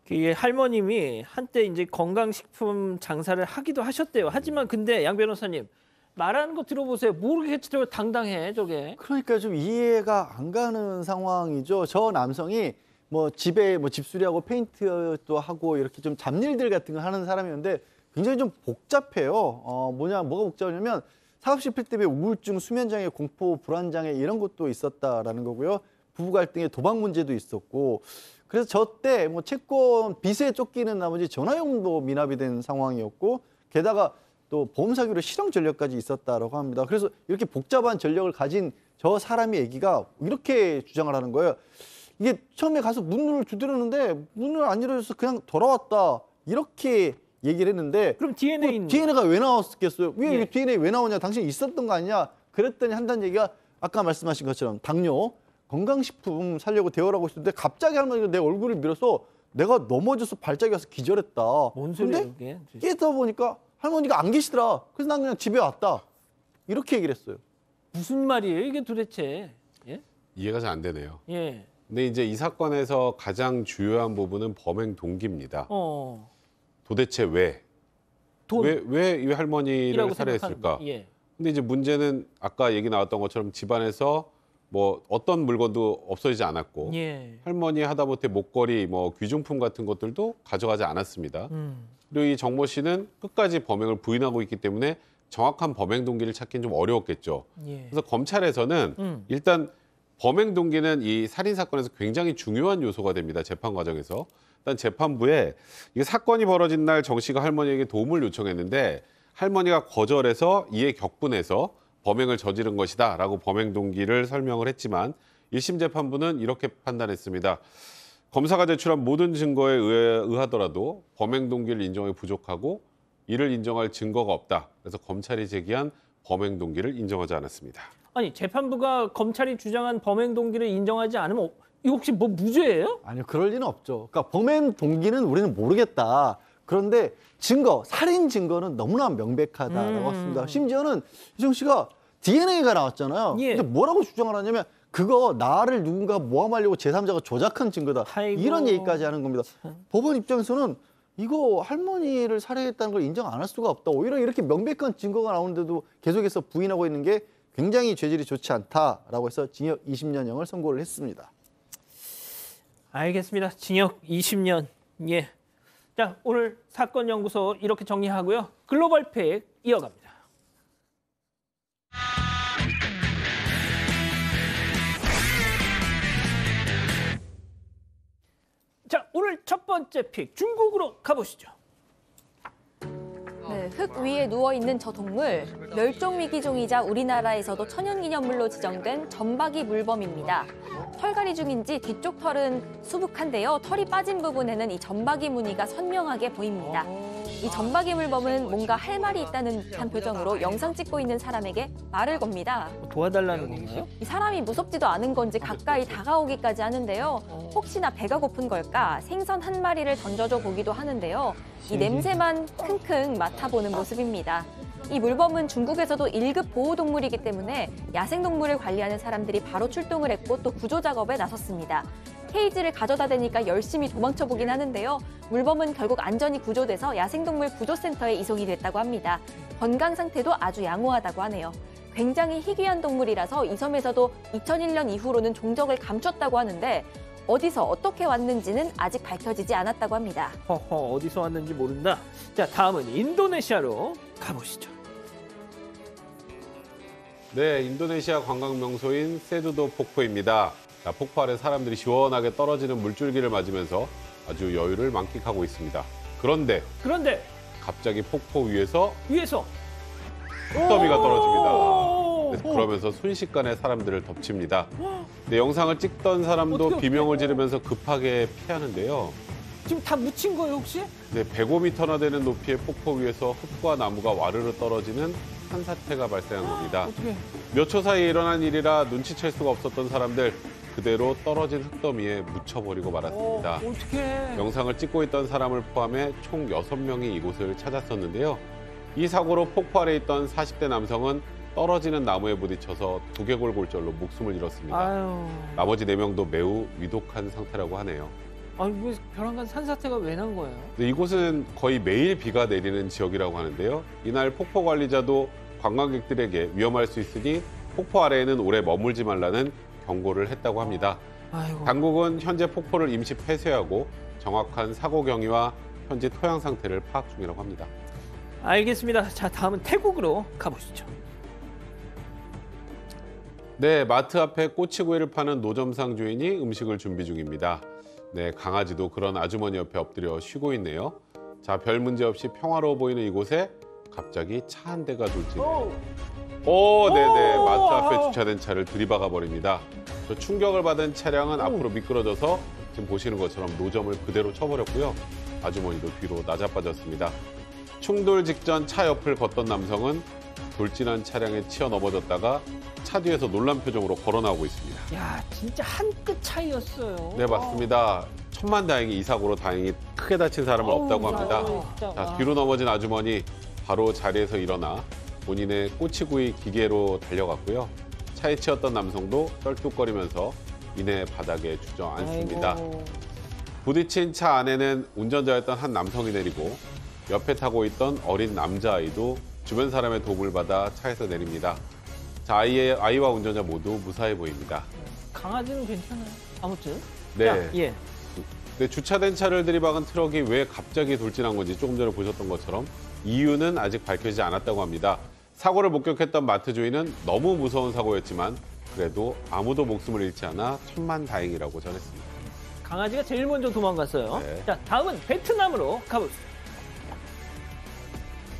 그 할머님이 한때 이제 건강식품 장사를 하기도 하셨대요. 하지만 근데 양 변호사님 말하는 거 들어보세요. 모르겠지 당당해 저게. 그러니까 좀 이해가 안 가는 상황이죠. 저 남성이 뭐 집에 뭐 집수리하고 페인트도 하고 이렇게 좀 잡일들 같은 거 하는 사람이었는데 굉장히 좀 복잡해요. 뭐가 복잡하냐면 사업실패 때문에 우울증, 수면장애, 공포, 불안장애 이런 것도 있었다라는 거고요. 부부 갈등에 도박 문제도 있었고 그래서 저 때 뭐 채권 빚에 쫓기는 나머지 전화용도 미납이 된 상황이었고 게다가 또 보험 사기로 실형 전력까지 있었다라고 합니다. 그래서 이렇게 복잡한 전력을 가진 저 사람의 얘기가 이렇게 주장을 하는 거예요. 이게 처음에 가서 문을 두드렸는데 문을 안 열어줘서 그냥 돌아왔다 이렇게 얘기를 했는데 그럼 DNA는 DNA가 왜 나왔겠어요? 왜 예. DNA 왜 나오냐? 당신 있었던 거 아니냐? 그랬더니 한다는 얘기가 아까 말씀하신 것처럼 당뇨, 건강식품 사려고 대화를 하고 있었는데 갑자기 할머니가 내 얼굴을 밀어서 내가 넘어져서 발작이 와서 기절했다. 뭔 소리야 근데 이게? 깨다 보니까 할머니가 안 계시더라. 그래서 난 그냥 집에 왔다. 이렇게 얘기를 했어요. 무슨 말이에요 이게 도대체? 예? 이해가 잘 안 되네요. 예. 근데 이제 이 사건에서 가장 주요한 부분은 범행 동기입니다. 도대체 왜? 돈. 왜 이 할머니를 이라고 살해했을까? 생각하는, 예. 근데 이제 문제는 아까 얘기 나왔던 것처럼 집안에서 뭐 어떤 물건도 없어지지 않았고 예. 할머니 하다못해 목걸이, 뭐 귀중품 같은 것들도 가져가지 않았습니다. 그리고 이 정모 씨는 끝까지 범행을 부인하고 있기 때문에 정확한 범행 동기를 찾기는 좀 어려웠겠죠. 예. 그래서 검찰에서는 일단 범행 동기는 이 살인 사건에서 굉장히 중요한 요소가 됩니다. 재판 과정에서. 일단 재판부에 이게 사건이 벌어진 날 정 씨가 할머니에게 도움을 요청했는데 할머니가 거절해서 이에 격분해서 범행을 저지른 것이다라고 범행 동기를 설명을 했지만 1심 재판부는 이렇게 판단했습니다. 검사가 제출한 모든 증거에 의하더라도 범행 동기를 인정하기 부족하고 이를 인정할 증거가 없다. 그래서 검찰이 제기한 범행 동기를 인정하지 않았습니다. 아니 재판부가 검찰이 주장한 범행 동기를 인정하지 않으면 이거 혹시 뭐 무죄예요? 아니요, 그럴 리는 없죠. 그러니까 범행 동기는 우리는 모르겠다. 그런데 증거, 살인 증거는 너무나 명백하다라고 했습니다. 심지어는 유정 씨가 DNA가 나왔잖아요. 예. 근데 뭐라고 주장을 하냐면 그거 나를 누군가 모함하려고 제3자가 조작한 증거다. 아이고. 이런 얘기까지 하는 겁니다. 법원 입장에서는 이거 할머니를 살해했다는 걸 인정 안 할 수가 없다. 오히려 이렇게 명백한 증거가 나오는데도 계속해서 부인하고 있는 게 굉장히 죄질이 좋지 않다라고 해서 징역 20년형을 선고를 했습니다. 알겠습니다. 징역 20년. 예. 자, 오늘 사건 연구소 이렇게 정리하고요. 글로벌 팩 이어갑니다. 자, 오늘 첫 번째 픽 중국으로 가보시죠. 네, 흙 위에 누워있는 저 동물, 멸종위기종이자 우리나라에서도 천연기념물로 지정된 점박이 물범입니다. 털갈이 중인지 뒤쪽 털은 수북한데요. 털이 빠진 부분에는 이 점박이 무늬가 선명하게 보입니다. 이 점박이 물범은 뭔가 할 말이 있다는 듯한 표정으로 영상 찍고 있는 사람에게 말을 겁니다. 도와달라는 건가요? 이 사람이 무섭지도 않은 건지 가까이 다가오기까지 하는데요. 혹시나 배가 고픈 걸까 생선 한 마리를 던져줘 보기도 하는데요. 이 냄새만 킁킁 맡아보는 모습입니다. 이 물범은 중국에서도 1급 보호동물이기 때문에 야생동물을 관리하는 사람들이 바로 출동을 했고 또 구조 작업에 나섰습니다. 케이지를 가져다 대니까 열심히 도망쳐 보긴 하는데요. 물범은 결국 안전히 구조돼서 야생동물 구조센터에 이송이 됐다고 합니다. 건강 상태도 아주 양호하다고 하네요. 굉장히 희귀한 동물이라서 이 섬에서도 2001년 이후로는 종적을 감췄다고 하는데 어디서 어떻게 왔는지는 아직 밝혀지지 않았다고 합니다. 허허, 어디서 왔는지 모른다. 자, 다음은 인도네시아로 가보시죠. 네, 인도네시아 관광 명소인 세두도 폭포입니다. 자, 폭포 아래 사람들이 시원하게 떨어지는 물줄기를 맞으면서 아주 여유를 만끽하고 있습니다. 그런데 갑자기 폭포 위에서 흙더미가 떨어집니다. 네, 그러면서 순식간에 사람들을 덮칩니다. 네, 영상을 찍던 사람도 비명을 지르면서 급하게 피하는데요. 지금 다 묻힌 거예요 혹시? 네, 105m나 되는 높이의 폭포 위에서 흙과 나무가 와르르 떨어지는 산사태가 발생한 겁니다. 몇 초 사이에 일어난 일이라 눈치챌 수가 없었던 사람들 그대로 떨어진 흙더미에 묻혀버리고 말았습니다. 어떡해. 영상을 찍고 있던 사람을 포함해 총 6명이 이곳을 찾았었는데요. 이 사고로 폭포 아래 있던 40대 남성은 떨어지는 나무에 부딪혀서 두개골골절로 목숨을 잃었습니다. 아유. 나머지 4명도 매우 위독한 상태라고 하네요. 아니, 왜 벼랑간 산사태가 왜 난 거예요? 네, 이곳은 거의 매일 비가 내리는 지역이라고 하는데요. 이날 폭포 관리자도 관광객들에게 위험할 수 있으니 폭포 아래에는 오래 머물지 말라는 경고를 했다고 합니다. 아이고. 당국은 현재 폭포를 임시 폐쇄하고 정확한 사고 경위와 현재 토양 상태를 파악 중이라고 합니다. 알겠습니다. 자, 다음은 태국으로 가보시죠. 네, 마트 앞에 꼬치구이를 파는 노점상 주인이 음식을 준비 중입니다. 네, 강아지도 그런 아주머니 옆에 엎드려 쉬고 있네요. 자, 별 문제 없이 평화로워 보이는 이곳에 갑자기 차 한 대가 돌진해. 네네. 마트 앞에 주차된 차를 들이박아 버립니다. 저 충격을 받은 차량은 앞으로 미끄러져서 지금 보시는 것처럼 노점을 그대로 쳐버렸고요. 아주머니도 뒤로 나자빠졌습니다. 충돌 직전 차 옆을 걷던 남성은 돌진한 차량에 치여 넘어졌다가 차 뒤에서 놀란 표정으로 걸어나오고 있습니다. 야, 진짜 한 끗 차이였어요. 네, 맞습니다. 천만다행히 이 사고로 다행히 크게 다친 사람은 없다고 합니다. 자, 뒤로 넘어진 아주머니 바로 자리에서 일어나 본인의 꼬치구이 기계로 달려갔고요. 차에 치였던 남성도 쩔뚝거리면서 이내 바닥에 주저앉습니다. 부딪힌 차 안에는 운전자였던 한 남성이 내리고 옆에 타고 있던 어린 남자아이도 주변 사람의 도움을 받아 차에서 내립니다. 자, 아이와 운전자 모두 무사해 보입니다. 강아지는 괜찮아요. 아무튼. 네. 야, 예. 네, 주차된 차를 들이박은 트럭이 왜 갑자기 돌진한 건지 조금 전에 보셨던 것처럼 이유는 아직 밝혀지지 않았다고 합니다. 사고를 목격했던 마트 주인은 너무 무서운 사고였지만 그래도 아무도 목숨을 잃지 않아 천만다행이라고 전했습니다. 강아지가 제일 먼저 도망갔어요. 네. 자, 다음은 베트남으로 가보겠습니다.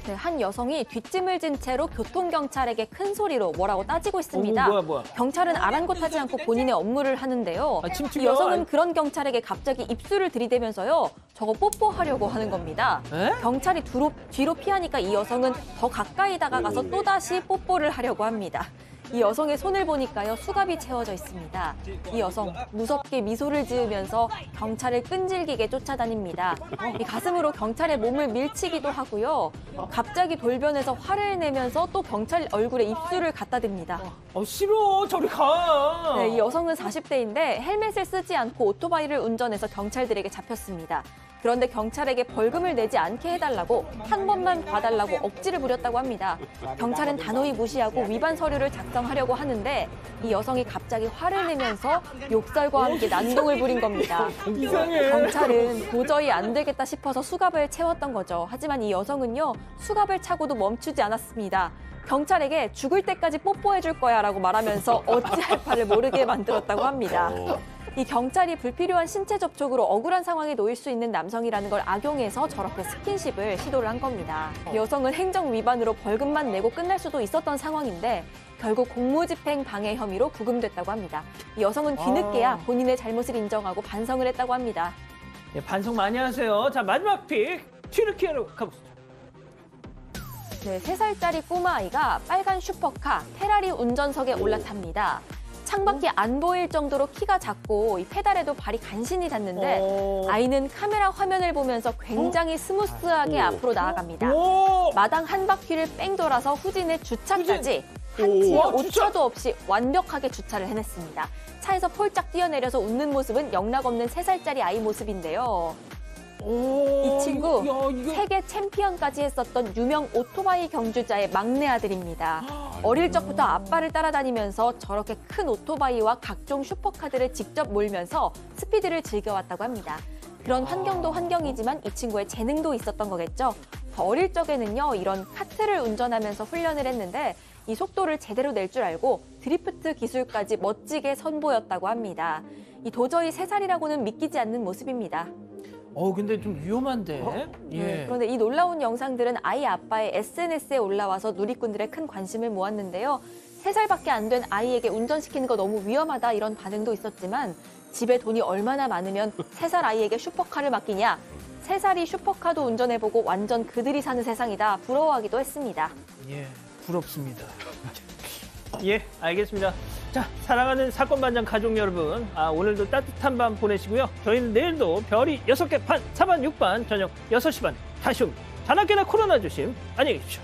네, 한 여성이 뒷짐을 진 채로 교통경찰에게 큰 소리로 뭐라고 따지고 있습니다. 뭐야. 경찰은 아랑곳하지 않고 본인의 업무를 하는데요. 이 여성은 그런 경찰에게 갑자기 입술을 들이대면서요. 저거 뽀뽀하려고 하는 겁니다. 경찰이 뒤로 피하니까 이 여성은 더 가까이 다가가서 또다시 뽀뽀를 하려고 합니다. 이 여성의 손을 보니까요, 수갑이 채워져 있습니다. 이 여성 무섭게 미소를 지으면서 경찰을 끈질기게 쫓아다닙니다. 이 가슴으로 경찰의 몸을 밀치기도 하고요. 갑자기 돌변해서 화를 내면서 또 경찰 얼굴에 입술을 갖다 댑니다. 싫어, 저리 가. 네, 이 여성은 40대인데 헬멧을 쓰지 않고 오토바이를 운전해서 경찰들에게 잡혔습니다. 그런데 경찰에게 벌금을 내지 않게 해달라고 한 번만 봐달라고 억지를 부렸다고 합니다. 경찰은 단호히 무시하고 위반 서류를 작성하려고 하는데 이 여성이 갑자기 화를 내면서 욕설과 함께 난동을 부린 겁니다. 이상해. 경찰은 도저히 안 되겠다 싶어서 수갑을 채웠던 거죠. 하지만 이 여성은요, 수갑을 차고도 멈추지 않았습니다. 경찰에게 죽을 때까지 뽀뽀해줄 거야 라고 말하면서 어찌할 바를 모르게 만들었다고 합니다. 이 경찰이 불필요한 신체 접촉으로 억울한 상황에 놓일 수 있는 남성이라는 걸 악용해서 저렇게 스킨십을 시도를 한 겁니다. 여성은 행정 위반으로 벌금만 내고 끝날 수도 있었던 상황인데 결국 공무집행 방해 혐의로 구금됐다고 합니다. 이 여성은 뒤늦게야 본인의 잘못을 인정하고 반성을 했다고 합니다. 네, 반성 많이 하세요. 자, 마지막 픽 튀르키예로 가보시죠. 네, 3살짜리 꼬마아이가 빨간 슈퍼카 페라리 운전석에 올라탑니다. 창밖이 안 보일 정도로 키가 작고 이 페달에도 발이 간신히 닿는데 아이는 카메라 화면을 보면서 굉장히 스무스하게 앞으로 나아갑니다. 마당 한 바퀴를 뺑 돌아서 후진에 주차까지 한치의 오차도 없이 완벽하게 주차를 해냈습니다. 차에서 폴짝 뛰어내려서 웃는 모습은 영락없는 3살짜리 아이 모습인데요. 이 친구 세계 챔피언까지 했었던 유명 오토바이 경주자의 막내 아들입니다. 어릴 적부터 아빠를 따라다니면서 저렇게 큰 오토바이와 각종 슈퍼카들을 직접 몰면서 스피드를 즐겨왔다고 합니다. 그런 환경도 환경이지만 이 친구의 재능도 있었던 거겠죠. 어릴 적에는요, 이런 카트를 운전하면서 훈련을 했는데 이 속도를 제대로 낼 줄 알고 드리프트 기술까지 멋지게 선보였다고 합니다. 이 도저히 3살이라고는 믿기지 않는 모습입니다. 근데 좀 위험한데. 네, 그런데 이 놀라운 영상들은 아이 아빠의 SNS에 올라와서 누리꾼들의 큰 관심을 모았는데요. 3살밖에 안 된 아이에게 운전시키는 거 너무 위험하다 이런 반응도 있었지만 집에 돈이 얼마나 많으면 3살 아이에게 슈퍼카를 맡기냐. 3살이 슈퍼카도 운전해보고 완전 그들이 사는 세상이다 부러워하기도 했습니다. 예, 부럽습니다. 예, 알겠습니다. 자, 사랑하는 사건반장 가족 여러분, 오늘도 따뜻한 밤 보내시고요. 저희는 내일도 별이 6개 반, 4반, 6반, 저녁 6시 반 다시 옵니다. 자나깨나 코로나 조심, 안녕히 계십시오.